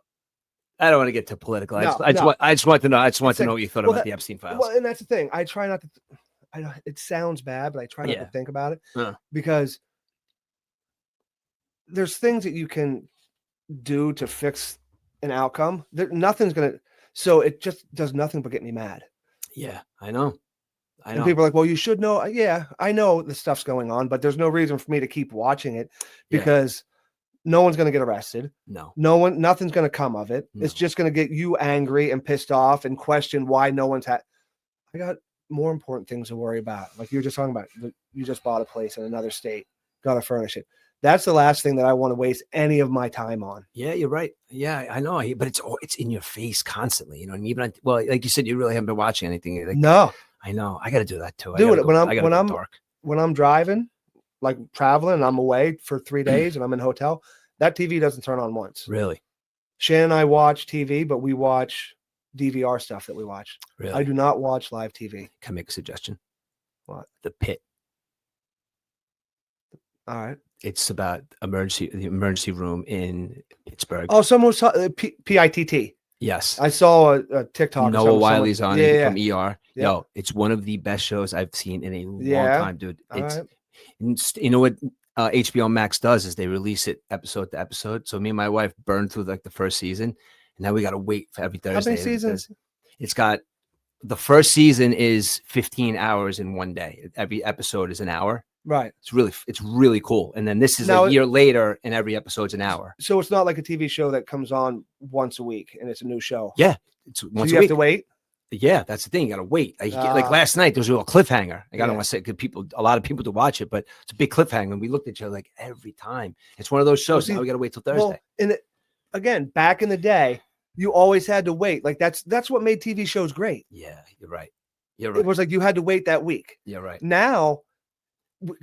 I don't want to get too political. I just want to know. I just want to know what you thought about the Epstein files. Well, and that's the thing. I try not to. I know it sounds bad, but I try not to think about it because there's things that you can do to fix an outcome. Nothing's gonna. So it just does nothing but get me mad. Yeah, I know. And people are like, well, you should know. Yeah, I know the stuff's going on, but there's no reason for me to keep watching it because no one's going to get arrested. Nothing's going to come of it. No. It's just going to get you angry and pissed off and question why no one's I got more important things to worry about. Like you were just talking about, you just bought a place in another state, got to furnish it. That's the last thing that I want to waste any of my time on. Yeah, you're right. Yeah, I know. But it's in your face constantly, And even like you said, you really haven't been watching anything. Like, no, I know. I got to do that too. When I'm driving, like traveling, and I'm away for 3 days, and I'm in a hotel, that TV doesn't turn on once. Really? Shannon and I watch TV, but we watch DVR stuff that we watch. Really? I do not watch live TV. Can I make a suggestion? What? The Pit. All right. It's about the emergency room in Pittsburgh. Oh, someone saw PITT. Yes. I saw a TikTok. Noah Wiley's on it from ER. Yeah. Yo, it's one of the best shows I've seen in a long time, dude. You know what HBO Max does is they release it episode to episode. So me and my wife burned through like the first season, and now we got to wait for every Thursday. How many seasons? It's got the first season is 15 hours in one day. Every episode is an hour. Right. It's really cool. And then this is a year later, and every episode's an hour. So it's not like a TV show that comes on once a week and it's a new show. Yeah. It's once a week. You have to wait? Yeah, that's the thing. You got to wait. Like last night, there was a little cliffhanger. I don't want to say a lot of people to watch it, but it's a big cliffhanger. And we looked at each other like every time. It's one of those shows. Now we got to wait till Thursday. Well, and again, back in the day, you always had to wait. Like that's what made TV shows great. Yeah, you're right. It was like you had to wait that week. You're right. Now,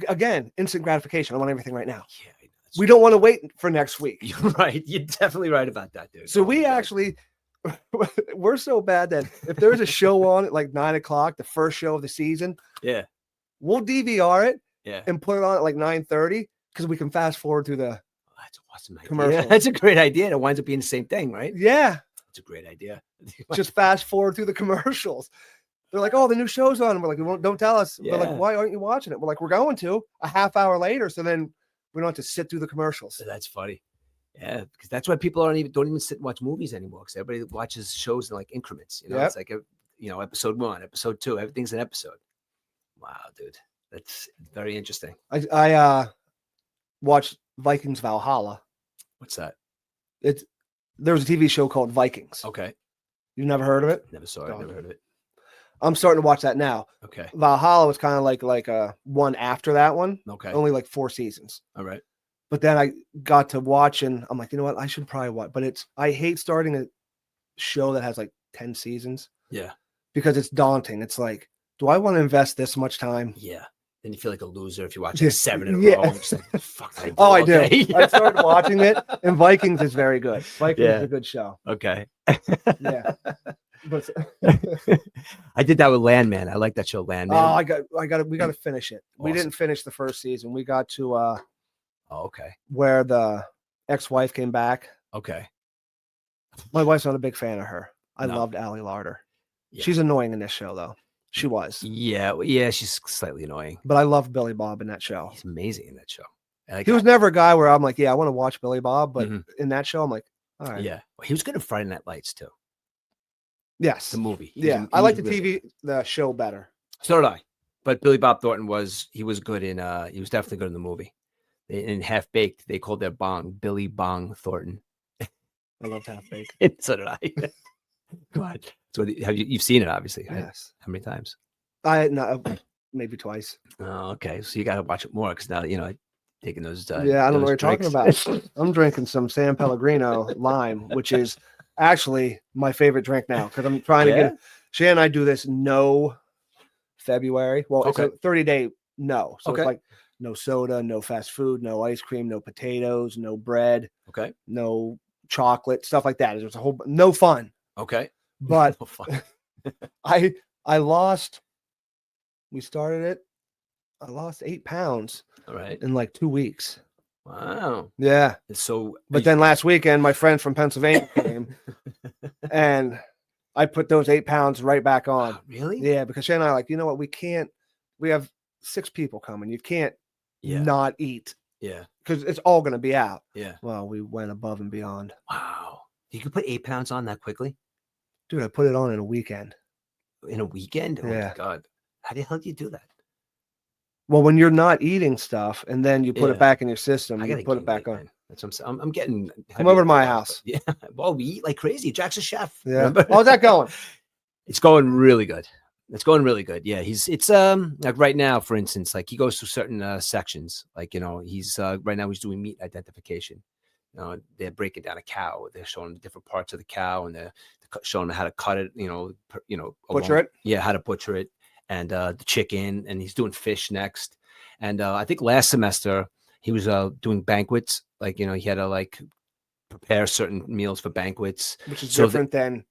again, instant gratification. I want everything right now. Yeah, we don't want to wait for next week. You're right. You're definitely right about that, dude. So we're so bad that if there's a show on at like 9:00, the first show of the season, we'll DVR it and put it on at like 9:30 because we can fast forward through the that's awesome commercial. Yeah, that's a great idea. It winds up being the same thing, right? Yeah. That's a great idea. Just fast forward through the commercials. They're like, oh, the new show's on. And we're like, don't tell us. Yeah. We're like, why aren't you watching it? We're like, we're going to a half hour later. So then we don't have to sit through the commercials. That's funny. Yeah, because that's why people don't even sit and watch movies anymore. Because everybody watches shows in like increments. It's like episode 1, episode 2. Everything's an episode. Wow, dude, that's very interesting. I watched Vikings Valhalla. What's that? There was a TV show called Vikings. Okay, you never heard of it? Never saw it. Never heard of it. I'm starting to watch that now. Okay. Valhalla was kind of like a one after that one. Okay. Only like 4 seasons. All right. But then I got to watch and I'm like, you know what? I should probably watch. But I hate starting a show that has like 10 seasons. Yeah. Because it's daunting. It's like, do I want to invest this much time? Yeah. Then you feel like a loser if you watch 7 in a row. Just like, fuck. I do. I started watching it, and Vikings is very good. Vikings is a good show. Okay. Yeah. But I did that with Landman. I like that show, Landman. Oh, we got to finish it. Awesome. We didn't finish the first season. We got to okay. Where the ex-wife came back. Okay. My wife's not a big fan of her. I loved Allie Larder. Yeah. She's annoying in this show, though. She was. Yeah, she's slightly annoying. But I love Billy Bob in that show. He's amazing in that show. He was never a guy where I'm like, yeah, I want to watch Billy Bob, but in that show, I'm like, All right. Yeah, he was good in Friday Night Lights too. Yes. The movie. Yeah. I like the TV, the show better. So did I. But Billy Bob Thornton was good in he was definitely good in the movie. In Half Baked, they called their bong Billy Bong Thornton. I love Half Baked. So did I. Go ahead. So you've seen it obviously? Right? Yes. How many times? Maybe twice. Oh, okay. So you got to watch it more because now taking those. Yeah, I don't know what you're drinks. talking about. I'm drinking some San Pellegrino lime, which is actually my favorite drink now because I'm trying to get. Shan and I do this no February. Well, it's a 30-day no. So it's like no soda, no fast food, no ice cream, no potatoes, no bread. Okay. No chocolate, stuff like that. There's a whole no fun. Okay. But No fun. I lost. We started it. I lost 8 pounds. All right. In like 2 weeks. Wow. Yeah. So, but then last weekend, my friend from Pennsylvania came, and I put those 8 pounds right back on. Really? Yeah, because Shannon and I are like, you know what? We have 6 people coming. You can't not eat. Yeah. Because it's all going to be out. Yeah. Well, we went above and beyond. Wow. You could put 8 pounds on that quickly? Dude, I put it on in a weekend. In a weekend? Oh yeah. My God. How the hell do you do that? Well, when you're not eating stuff and then you put it back in your system, you put it back on. Man. That's what I'm getting. Come over to my house. Yeah. Well, we eat like crazy. Jack's a chef. Yeah. Remember? How's that going? It's going really good. It's going really good. Yeah. It's like right now, for instance, like he goes through certain sections. Like, he's right now he's doing meat identification. They're breaking down a cow. They're showing different parts of the cow, and they're showing how to cut it. Butcher it. Yeah, how to butcher it, and the chicken. And he's doing fish next. And I think last semester he was doing banquets. Like he had to prepare certain meals for banquets, which is different than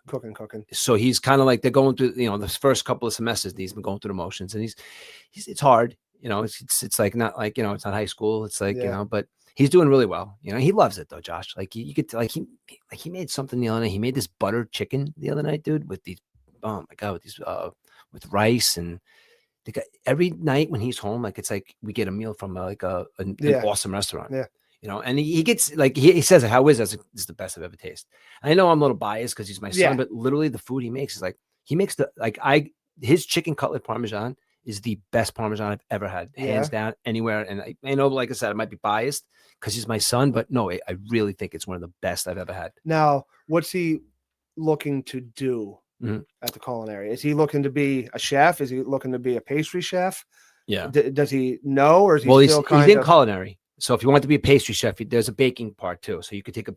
cooking. So he's kind of like they're going through the first couple of semesters. He's been going through the motions, and it's hard. It's like not like it's not high school. It's like but. He's doing really well. He loves it though, Josh. Like you get to he made something the other night. He made this butter chicken the other night, dude, with these oh my God, with these with rice and every night when he's home, like it's like we get a meal from an awesome restaurant. Yeah. And he gets he says, how is this? This is the best I've ever tasted. I know I'm a little biased because he's my son, but literally the food he makes is he makes his chicken cutlet Parmesan is the best Parmesan I've ever had, hands down, anywhere. And I know, like I said, I might be biased because he's my son, but no, I really think it's one of the best I've ever had. Now, what's he looking to do at the culinary? Is he looking to be a chef? Is he looking to be a pastry chef? Yeah. Does he know, or is he still he's in culinary? So if you want to be a pastry chef, there's a baking part too. So you could take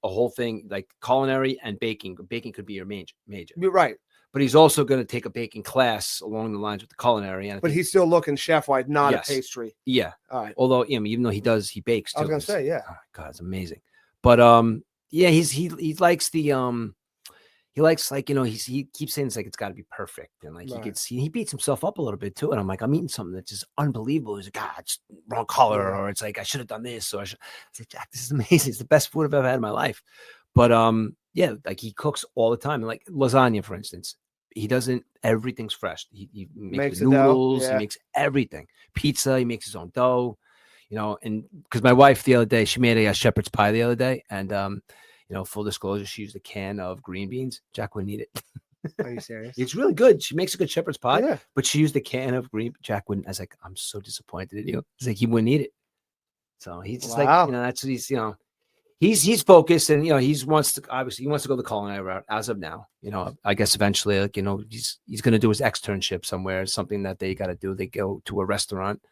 a whole thing like culinary and baking. Baking could be your major. You're right. But he's also going to take a baking class along the lines with the culinary. But he's still looking chef-wise, not a pastry. Yeah. All right. Although, even though he bakes too. I was going to say, yeah. Oh my God, it's amazing. But he likes the he likes he keeps saying it's got to be perfect, and he beats himself up a little bit too. And I'm like, I'm eating something that's just unbelievable. He's like, God, it's wrong color, or it's like I should have done this, or I was like, Jack, this is amazing. It's the best food I've ever had in my life. But like he cooks all the time, like lasagna, for instance. He doesn't. Everything's fresh. He makes the noodles. He makes everything. Pizza. He makes his own dough. And because my wife the other day, she made a shepherd's pie the other day, and full disclosure, she used a can of green beans. Jack wouldn't eat it. Are you serious? It's really good. She makes a good shepherd's pie, but she used a can of green. Jack wouldn't. I was like, I'm so disappointed in you. He's like, he wouldn't eat it. So he's just like, that's what he's he's focused, and he wants to go the culinary route as of now. I guess eventually, he's going to do his externship somewhere, something that they got to do. They go to a restaurant,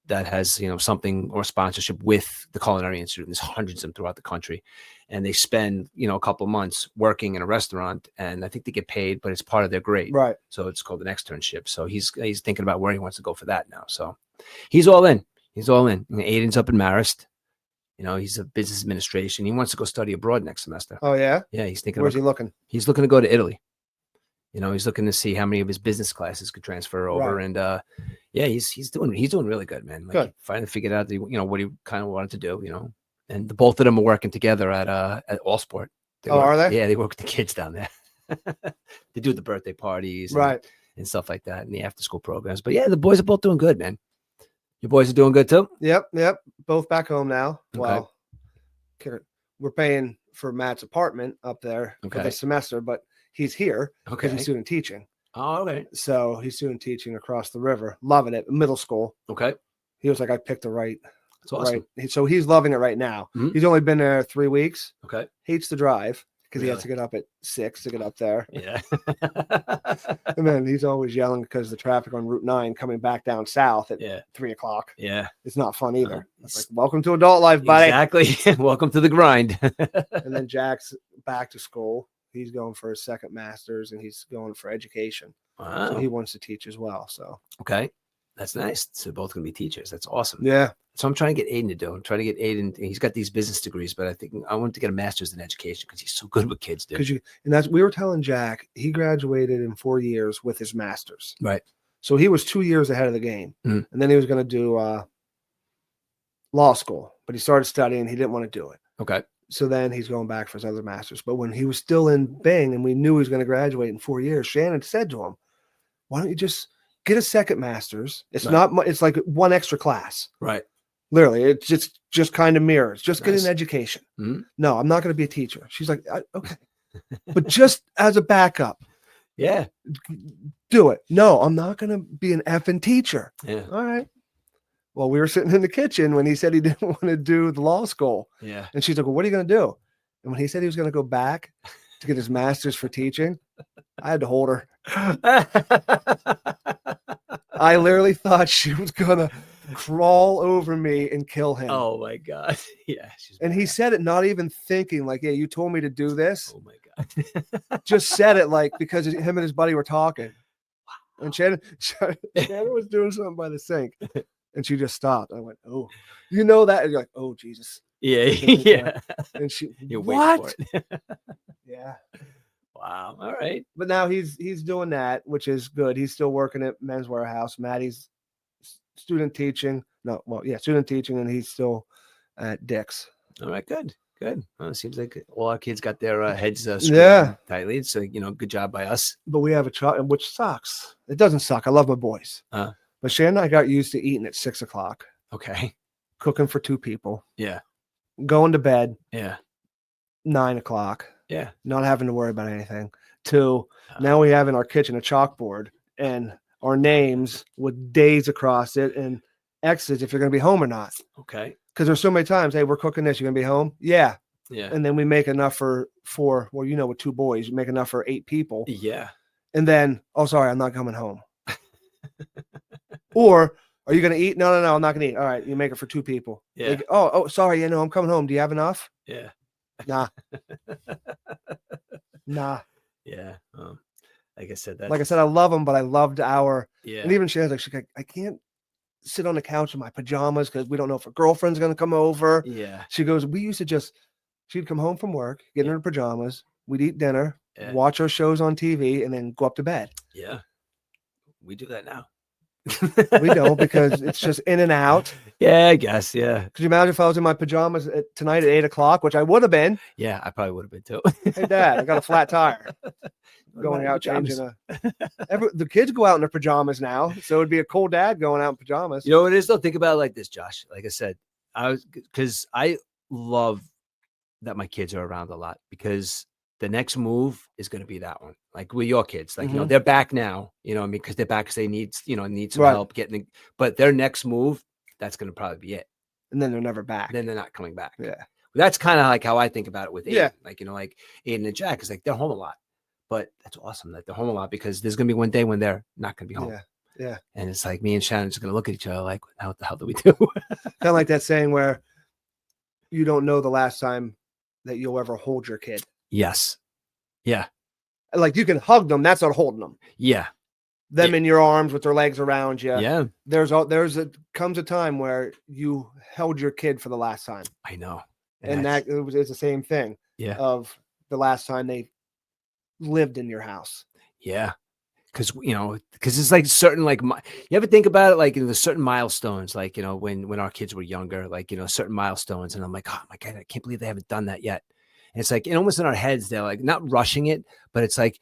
that has something or sponsorship with the Culinary Institute. And there's hundreds of them throughout the country, and they spend a couple of months working in a restaurant, and I think they get paid, but it's part of their grade, right? So it's called an externship. So he's thinking about where he wants to go for that now. So he's all in. Aiden's up in Marist. He's a business administration. He wants to go study abroad next semester. Oh yeah, yeah. He's thinking. Where's he looking? He's looking to go to Italy. He's looking to see how many of his business classes could transfer over, and he's doing really good, man. Like good. Finally figured out what he kind of wanted to do. And the both of them are working together at All Sport. Are they? Yeah, they work with the kids down there. They do the birthday parties, and stuff like that, and the after school programs. But yeah, the boys are both doing good, man. Your boys are doing good too? Yep. Both back home now. Okay. Well, we're paying for Matt's apartment up there for Okay. the semester, but he's here because Okay. he's student teaching. Oh, okay. So he's student teaching across the river, loving it. Middle school. Okay. He was like, I picked the right. That's awesome. So he's loving it right now. Mhm. He's only been there 3 weeks. Okay. Hates to drive because he has Really? to get up at 6 to get up there. Yeah. And then he's always yelling because the traffic on Route 9 coming back down south at Yeah. 3 o'clock. Yeah. It's not fun either. It's It's- like, welcome to adult life, buddy. Exactly. Welcome to the grind. And then Jack's back to school. He's going for his second master's and he's going for education. Wow. So he wants to teach as well. So Okay. That's nice. So they're both going to be teachers. That's awesome. yeah. So I'm trying to get Aiden to do. I'm trying to get Aiden. He's got these business degrees, but I think I want to get a master's in education because he's so good with kids, dude. Because we were telling Jack he graduated in 4 years with his master's. Right. So he was 2 years ahead of the game. Mhm. And then he was going to do law school, but he started studying. He didn't want to do it. Okay. So then he's going back for his other master's. But when he was still in Bing and we knew he was going to graduate in 4 years, Shannon said to him, why don't you just get a second master's? It's Right. not much. It's like one extra class. Right. Literally, it's just kind of mirrors. Just get Nice. an education. Mhm. No, I'm not going to be a teacher. She's like, okay. But just as a backup, Yeah. do it. No, I'm not going to be an effing teacher. Yeah. All right. Well, we were sitting in the kitchen when he said he didn't want to do the law school. Yeah. And she's like, well, what are you going to do? And when he said he was going to go back to get his master's for teaching, I had to hold her. I literally thought she was going to crawl over me and kill him. Oh my God. Yeah. And he said it not even thinking like, yeah, you told me to do this. Oh my God. Just said it like because him and his buddy were talking. And Shannon was doing something by the sink. And she just stopped. I went, oh, you know that? And you're like, oh, Jesus. Yeah. Yeah. And she, You're waiting what? for it. Yeah. Wow. All right. But now he's doing that, which is good. He's still working at Men's Warehouse. Maddie's student teaching. Student teaching, and he's still at Dick's. All right. Good. Good. Well, it seems like all our kids got their heads screwed Yeah. tightly. So, good job by us. But we have a child, which sucks. It doesn't suck. I love my boys. But Shannon and I got used to eating at 6 o'clock, Okay. cooking for 2 people, Yeah. going to bed Yeah. 9 o'clock, Yeah. not having to worry about anything. 2, now we have in our kitchen a chalkboard and our names with days across it and X's if you're going to be home or not. Okay. Because there's so many times, hey, we're cooking this. You're going to be home? Yeah. Yeah. And then we make enough for 4. Well, with 2 boys, you make enough for 8 people. Yeah. And then, oh, sorry, I'm not coming home. Or, are you going to eat? No, I'm not going to eat. All right, you make it for 2 people. Yeah. Like, oh, sorry, I'm coming home. Do you have enough? Yeah. Nah. Nah. Yeah. Like I said, Like I said, I love them, but I loved our. Yeah. And even she's like, I can't sit on the couch in my pajamas because we don't know if her girlfriend's going to come over. Yeah. She goes, we used to she'd come home from work, get in her pajamas, we'd eat dinner, Yeah. watch our shows on TV, and then go up to bed. Yeah. We do that now. We don't because it's just in and out. Yeah, I guess. Yeah. Could you imagine if I was in my pajamas tonight at 8 o'clock, which I would have been? Yeah. I probably would have been too. Hey, Dad, I got a flat tire. Going out Pajamas. changing the kids go out in their pajamas now, so it'd be a cool dad going out in pajamas. You know what it is though? Think about it like this, Josh. Like I said, because I love that my kids are around a lot because the next move is going to be that one. Like with your kids, like Mhm. they're back now. Because they're back because they need some Right. help getting. But their next move, that's going to probably be it. And then they're never back. Then they're not coming back. Yeah. That's kind of like how I think about it with Aiden. Yeah. Like like Aiden and Jack is like they're home a lot, but that's awesome that they're home a lot because there's going to be one day when they're not going to be home. Yeah. Yeah. And it's like me and Shannon just going to look at each other like, what the hell do we do? Kind of like that saying where you don't know the last time that you'll ever hold your kid. Yes. Yeah. Like you can hug them. That's not holding them. Yeah. Them in your arms with their legs around you. Yeah. Comes a time where you held your kid for the last time. I know. And that it's the same thing. Yeah. Of the last time they lived in your house. Yeah. Because it's like certain, like, you ever think about it, like, there's certain milestones, like, when our kids were younger, like, certain milestones. And I'm like, oh my God, I can't believe they haven't done that yet. And it's like, almost in our heads, they're like not rushing it, but it's like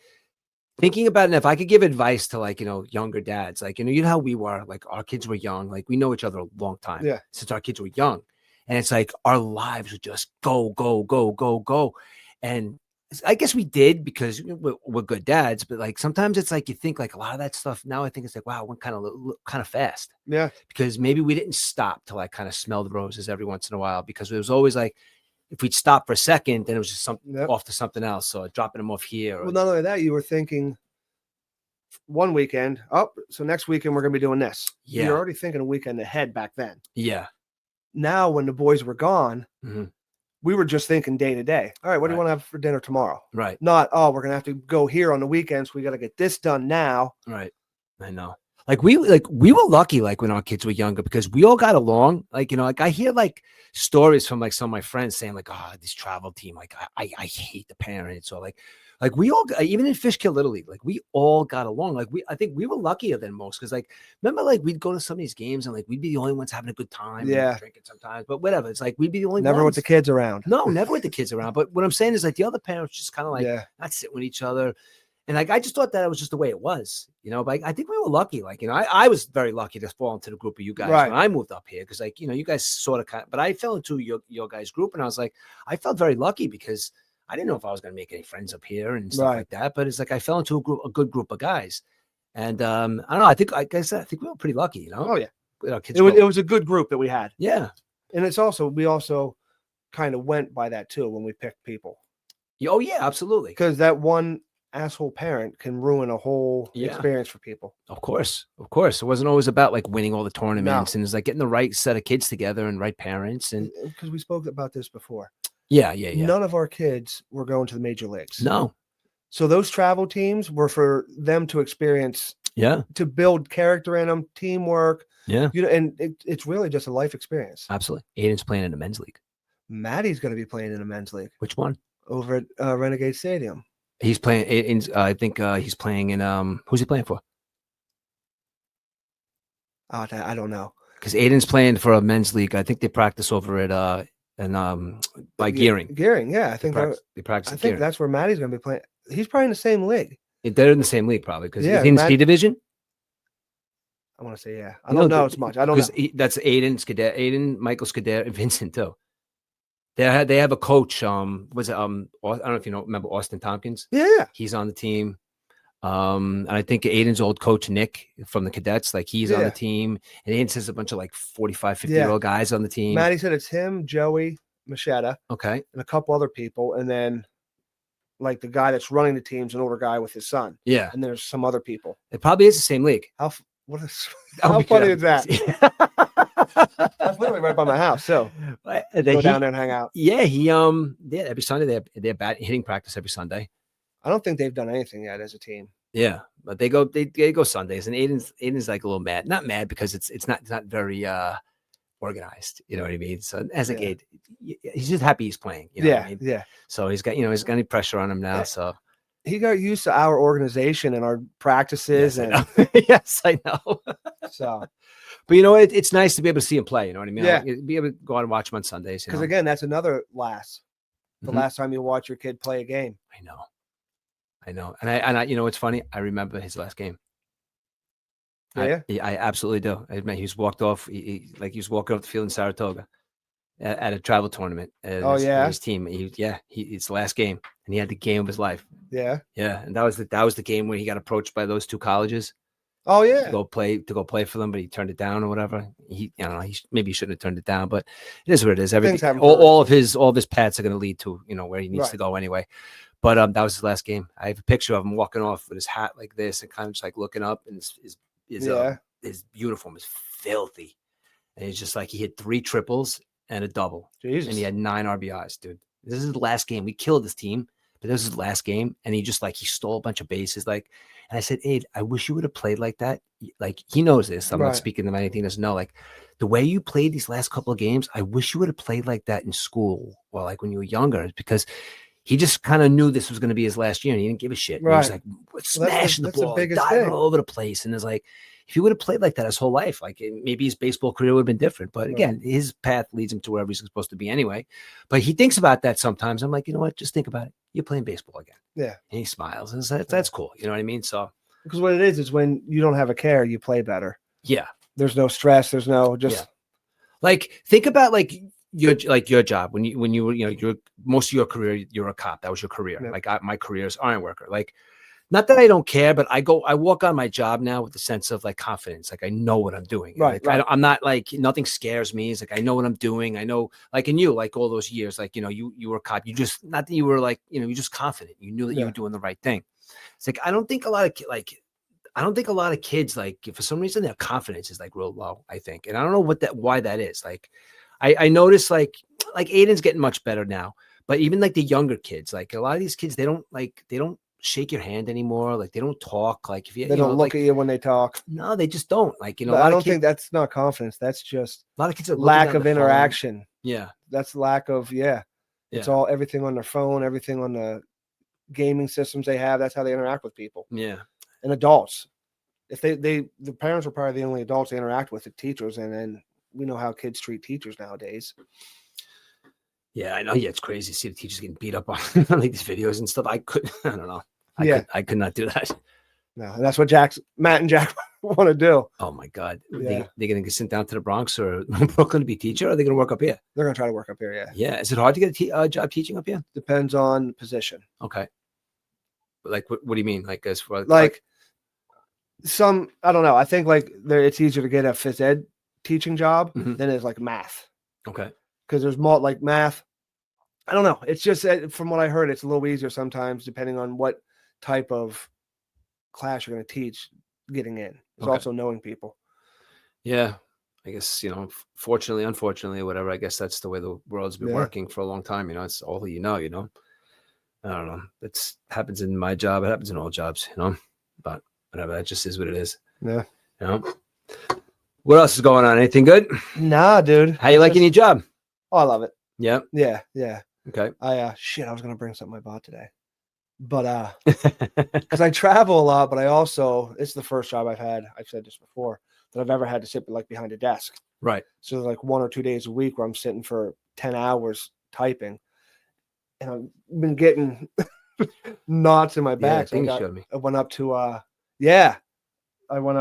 thinking about it. And if I could give advice to like, younger dads, like, how we were, like our kids were young, like we know each other a long time since our kids were young. And it's like our lives would just go, go, go, go, go. And I guess we did because we're good dads, but like sometimes it's like you think like a lot of that stuff. Now I think it's like, wow, it went kind of fast. Yeah. Because maybe we didn't stop to like kind of smell the roses every once in a while, because it was always like if we'd stop for a second, then it was just something off to something else. So dropping them off here. Well, not only that, you were thinking one weekend, so next weekend we're going to be doing this. Yeah. You're already thinking a weekend ahead back then. Yeah. Now, when the boys were gone, we were just thinking day to day. All right, what do you want to have for dinner tomorrow? Right. Not, we're going to have to go here on the weekends. We got to get this done now. Right. I know. Like we were lucky, like when our kids were younger, because we all got along. Like, like I hear like stories from like some of my friends saying like, oh, this travel team, like I hate the parents, or like we all, even in Fishkill Little League, like we all got along. Like I think we were luckier than most, because like remember, like we'd go to some of these games and like we'd be the only ones having a good time. Yeah, drinking sometimes, but whatever. It's like we'd be the only never ones. with the kids around. No, never with the kids around. But what I'm saying is like the other parents just kind of like not sitting with each other. And like I just thought that it was just the way it was, But I think we were lucky. Like, I was very lucky to fall into the group of you guys when I moved up here, because like, you guys sort of but I fell into your guys' group, and I was like, I felt very lucky because I didn't know if I was going to make any friends up here and stuff like that. But it's like I fell into a good group of guys, and I don't know. I think, like I said, I think we were pretty lucky, Oh yeah, with our kids. It was a good group that we had. Yeah, and we also kind of went by that too when we picked people. Oh yeah, absolutely. Because that one asshole parent can ruin a whole experience for people. Of course. It wasn't always about like winning all the tournaments, and it's like getting the right set of kids together and right parents. And because we spoke about this before. Yeah. None of our kids were going to the major leagues. No. So those travel teams were for them to experience. Yeah. To build character in them, teamwork. Yeah. And it's really just a life experience. Absolutely. Aiden's playing in the men's league. Maddie's going to be playing in the men's league. Which one? Over at Renegade Stadium. He's playing in, I think he's playing in, who's he playing for? I don't know. Because Aiden's playing for a men's league. I think they practice over at, by Gearing. Gearing, yeah. I think they practice. I think that's where Maddie's going to be playing. He's probably in the same league. They're in the same league probably, because he's in the C division. I want to say, yeah. I don't know as much. I don't know. That's Aiden, Michael Scudero, and Vincent too. They have a coach. Was it I don't know if remember Austin Tompkins? Yeah, he's on the team. And I think Aiden's old coach Nick from the cadets, like he's on the team. And Aiden says a bunch of like 45, 50-year-old guys on the team. Maddie said it's him, Joey Machetta, okay, and a couple other people, and then like the guy that's running the team's an older guy with his son. Yeah, and there's some other people. It probably is the same league. How funny is that? That's literally right by my house. So go down there and hang out. Yeah, every Sunday they have hitting practice every Sunday. I don't think they've done anything yet as a team. Yeah, but they go Sundays, and Aiden's like a little mad. Not mad because it's not very organized. You know what I mean? So as a kid, he's just happy he's playing. You know what I mean? Yeah. So he's got any pressure on him now. So he got used to our organization and our practices. Yes, I know. So, but it's nice to be able to see him play. You know what I mean? Yeah. Be able to go out and watch him on Sundays. Because again, that's another last. The last time you watch your kid play a game. I know. And I it's funny. I remember his last game. Yeah. I absolutely do. I mean, he was walked off. He was walking off the field in Saratoga at a travel tournament. His team. It's the last game, and he had the game of his life. Yeah. Yeah, and that was the game where he got approached by those two colleges. Oh yeah. To go play for them, but he turned it down or whatever. I don't know. Maybe he shouldn't have turned it down, but it is what it is. Everything. All of his paths are going to lead to where he needs to go anyway. But that was his last game. I have a picture of him walking off with his hat like this and kind of just like looking up, and his uniform is filthy. And he's just like, he hit 3 triples and a double. Jesus. And he had 9 RBIs, dude. This is the last game. We killed this team, but this is his last game. And he just he stole a bunch of bases. And I said, Aid, I wish you would have played like that. Like, he knows this. I'm not speaking to him anything. He doesn't know. Like, the way you played these last couple of games, I wish you would have played like that in school or like when you were younger, because he just kind of knew this was going to be his last year, and he didn't give a shit. Right. He was like smashing the ball, diving all over the place. And it's like, if he would have played like that his whole life, like maybe his baseball career would have been different. But again, his path leads him to wherever he's supposed to be anyway. But he thinks about that sometimes. I'm like, you know what? Just think about it. You're playing baseball again. Yeah. And he smiles, and that's cool. You know what I mean? So because what it is when you don't have a care, you play better. Yeah. There's no stress. There's no just like think about like your job when you were, your most of your career, you're a cop. That was your career. Yeah. Like my career is iron worker. Like, not that I don't care, but I walk on my job now with a sense of like confidence. Like I know what I'm doing. Right, Like right. I'm not like, nothing scares me. It's like I know what I'm doing. I know, like in you, like all those years, like you were a cop. You just, not that you were like, you're just confident. You knew that you Yeah. were doing the right thing. It's like I don't think a lot of kids, like, for some reason their confidence is like real low, I think. And I don't know why that is. Like I noticed like Aiden's getting much better now, but even like the younger kids, like a lot of these kids, they don't shake your hand anymore. Like they don't talk. Like if They don't look like, at you when they talk. no, they just don't. Like, a But lot I of don't kids, think that's not confidence. That's just a lot of kids are looking lack down of the phone. interaction. Yeah. That's lack of, It's all everything on their phone, everything on the gaming systems they have. That's how they interact with people. Yeah. And adults. If the parents are probably the only adults they interact with, the teachers, and then we know how kids treat teachers nowadays. Yeah, I know. Yeah, it's crazy to see the teachers getting beat up on, on like these videos and stuff. I don't know. I could not do that. No, and that's what Matt and Jack want to do. Oh my God. Yeah. They're going to get sent down to the Bronx or Brooklyn to be a teacher, or are they going to work up here? They're going to try to work up here, yeah. Yeah. Is it hard to get a job teaching up here? Depends on position. Okay. Like, what do you mean? Like, as far like some, I don't know. I think like it's easier to get a phys ed teaching job than it's like math. Okay. Because there's more like math. I don't know. It's just from what I heard, it's a little easier sometimes depending on what type of class you're going to teach getting in. It's also knowing people. Yeah. I guess, fortunately, unfortunately, whatever, I guess that's the way the world's been working for a long time. It's all I don't know. It happens in my job. It happens in all jobs, but whatever. That just is what it is. Yeah. What else is going on? Anything good? Nah, dude. How you liking your job? Oh, I love it. Yeah. Yeah. Yeah. Okay. I was going to bring something I bought today, but, cause I travel a lot, but it's the first job I've said this before, that I've ever had to sit like behind a desk. Right. So like 1 or 2 days a week where I'm sitting for 10 hours typing, and I've been getting knots in my back. Yeah, showed me. I went up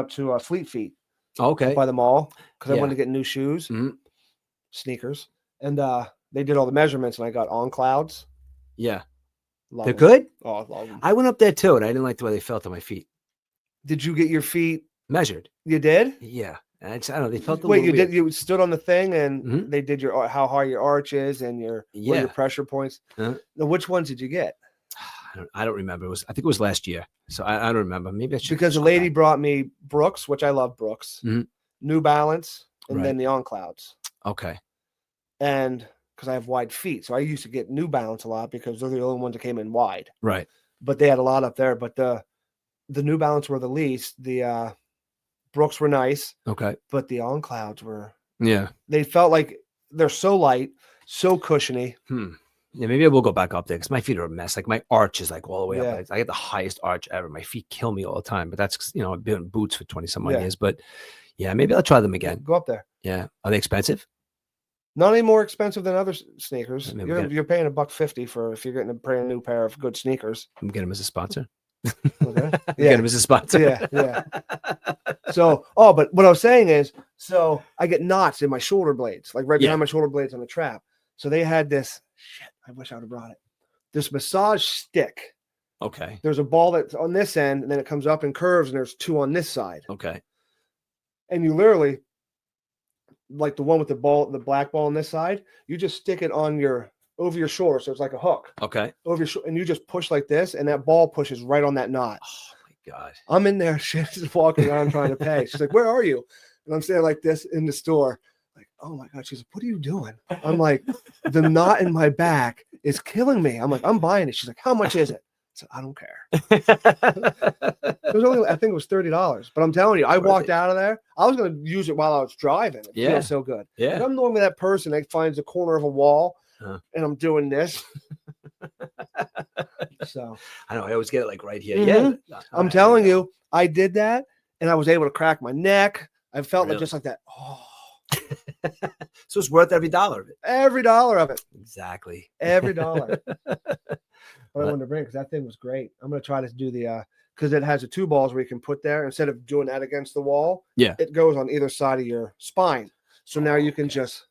to, Fleet Feet. Okay. By the mall. Cause I wanted to get new shoes, sneakers. And, they did all the measurements, and I got On Clouds. Yeah. Love They're them. good? Oh, I love them. I went up there too, and I didn't like the way they felt on my feet. Did you get your feet measured? You did? Yeah. I don't know. They felt Wait, you weird. did? You stood on the thing, and they did how hard your arch is and what are your pressure points. Now, which ones did you get? I don't remember. I think it was last year, so I don't remember. Maybe I should. Because the lady brought me Brooks, which I love Brooks, New Balance, and then the On Clouds. Okay. And because I have wide feet, so I used to get New Balance a lot because they're the only ones that came in wide. Right. But they had a lot up there. But the New Balance were the least. The Brooks were nice. Okay. But the On Clouds were. Yeah. They felt like they're so light, so cushiony. Yeah, maybe I will go back up there because my feet are a mess. Like my arch is like all the way up. I get the highest arch ever. My feet kill me all the time. But that's I've been in boots for 20 some odd years. But yeah, maybe I'll try them again. Go up there. Yeah. Are they expensive? Not any more expensive than other sneakers. You're paying $150 for if you're getting a brand new pair of good sneakers. I'm getting them as a sponsor. Okay. Get them as a sponsor. Yeah. So, but what I was saying is, so I get knots in my shoulder blades, like right behind my shoulder blades on the trap. So they had this. Shit, I wish I would have brought it. This massage stick. Okay. There's a ball that's on this end, and then it comes up and curves, and there's two on this side. Okay. And you literally, like the one with the black ball on this side, you just stick it on over your shoulder, so it's like a hook. Okay. Over your shoulder, and you just push like this, and that ball pushes right on that knot. Oh my God. I'm in there, she's just walking around trying to pay. She's like, "Where are you?" And I'm standing like this in the store. Like, oh my God. She's like, "What are you doing?" I'm like, "The knot in my back is killing me." I'm like, "I'm buying it." She's like, "How much is it?" I said, "I don't care." It was only, I think it was $30. But I'm telling you, I walked out of there. I was going to use it while I was driving. It feels so good. Yeah. But I'm normally that person that finds the corner of a wall and I'm doing this. So I know I always get it like right here. Yeah. I'm telling you, I did that and I was able to crack my neck. I felt like just like that. Oh. So it's worth every dollar of it. Every dollar of it. Exactly. Every dollar. But I wanted to bring because that thing was great. I'm going to try to do because it has the two balls where you can put there instead of doing that against the wall. Yeah. It goes on either side of your spine. So now you can just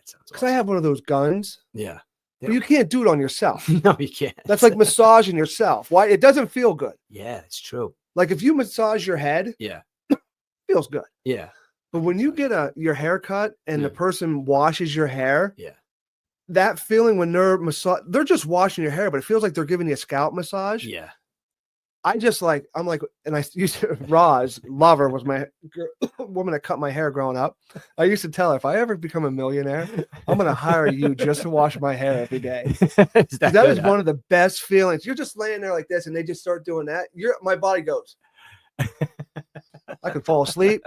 sounds Because I awesome. have one of those guns, Yeah. but you can't do it on yourself. No, you can't. That's like massaging yourself. Why? It doesn't feel good. Yeah, it's true. Like if you massage your head, Yeah. it feels good. Yeah. But when you get your hair cut and the Yeah. person washes your hair, Yeah. that feeling when they're just washing your hair, but it feels like they're giving you a scalp massage. Yeah. I'm like, and I used to, Roz, lover was my woman that cut my hair growing up. I used to tell her, if I ever become a millionaire, I'm going to hire you just to wash my hair every day. That is one of the best feelings. You're just laying there like this and they just start doing that. My body goes, I could fall asleep.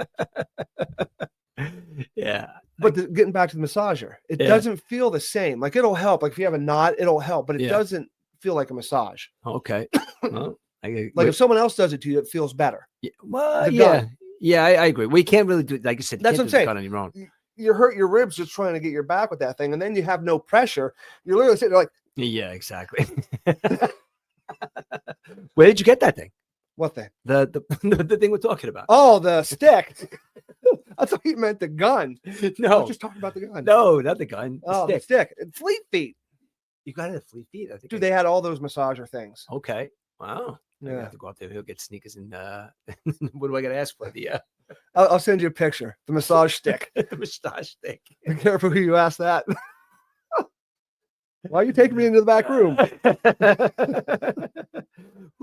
Yeah. But getting back to the massager, it doesn't feel the same. Like it'll help. Like if you have a knot, it'll help, but it doesn't feel like a massage. Okay. Well, like if someone else does it to you, it feels better. Yeah. Well, yeah, I agree. We can't really do it. Like you said, That's what I'm saying. On your own. You hurt your ribs just trying to get your back with that thing, and then you have no pressure. You're literally sitting there like, yeah, exactly. Where did you get that thing? What thing? The thing we're talking about. Oh, the stick. I thought you meant the gun. No, I was just talking about the gun. No, not the gun. The stick. Fleet Feet. You got it at Fleet Feet, I think. Dude, they had all those massager things. Okay. Wow. Yeah. I have to go up there. He'll get sneakers and what do I got to ask for? I'll send you a picture. The massage stick. The massage stick. Be careful who you ask that. Why are you taking me into the back room?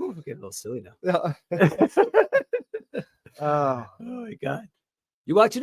Ooh, I'm getting a little silly now. Oh Oh my God. You watching this?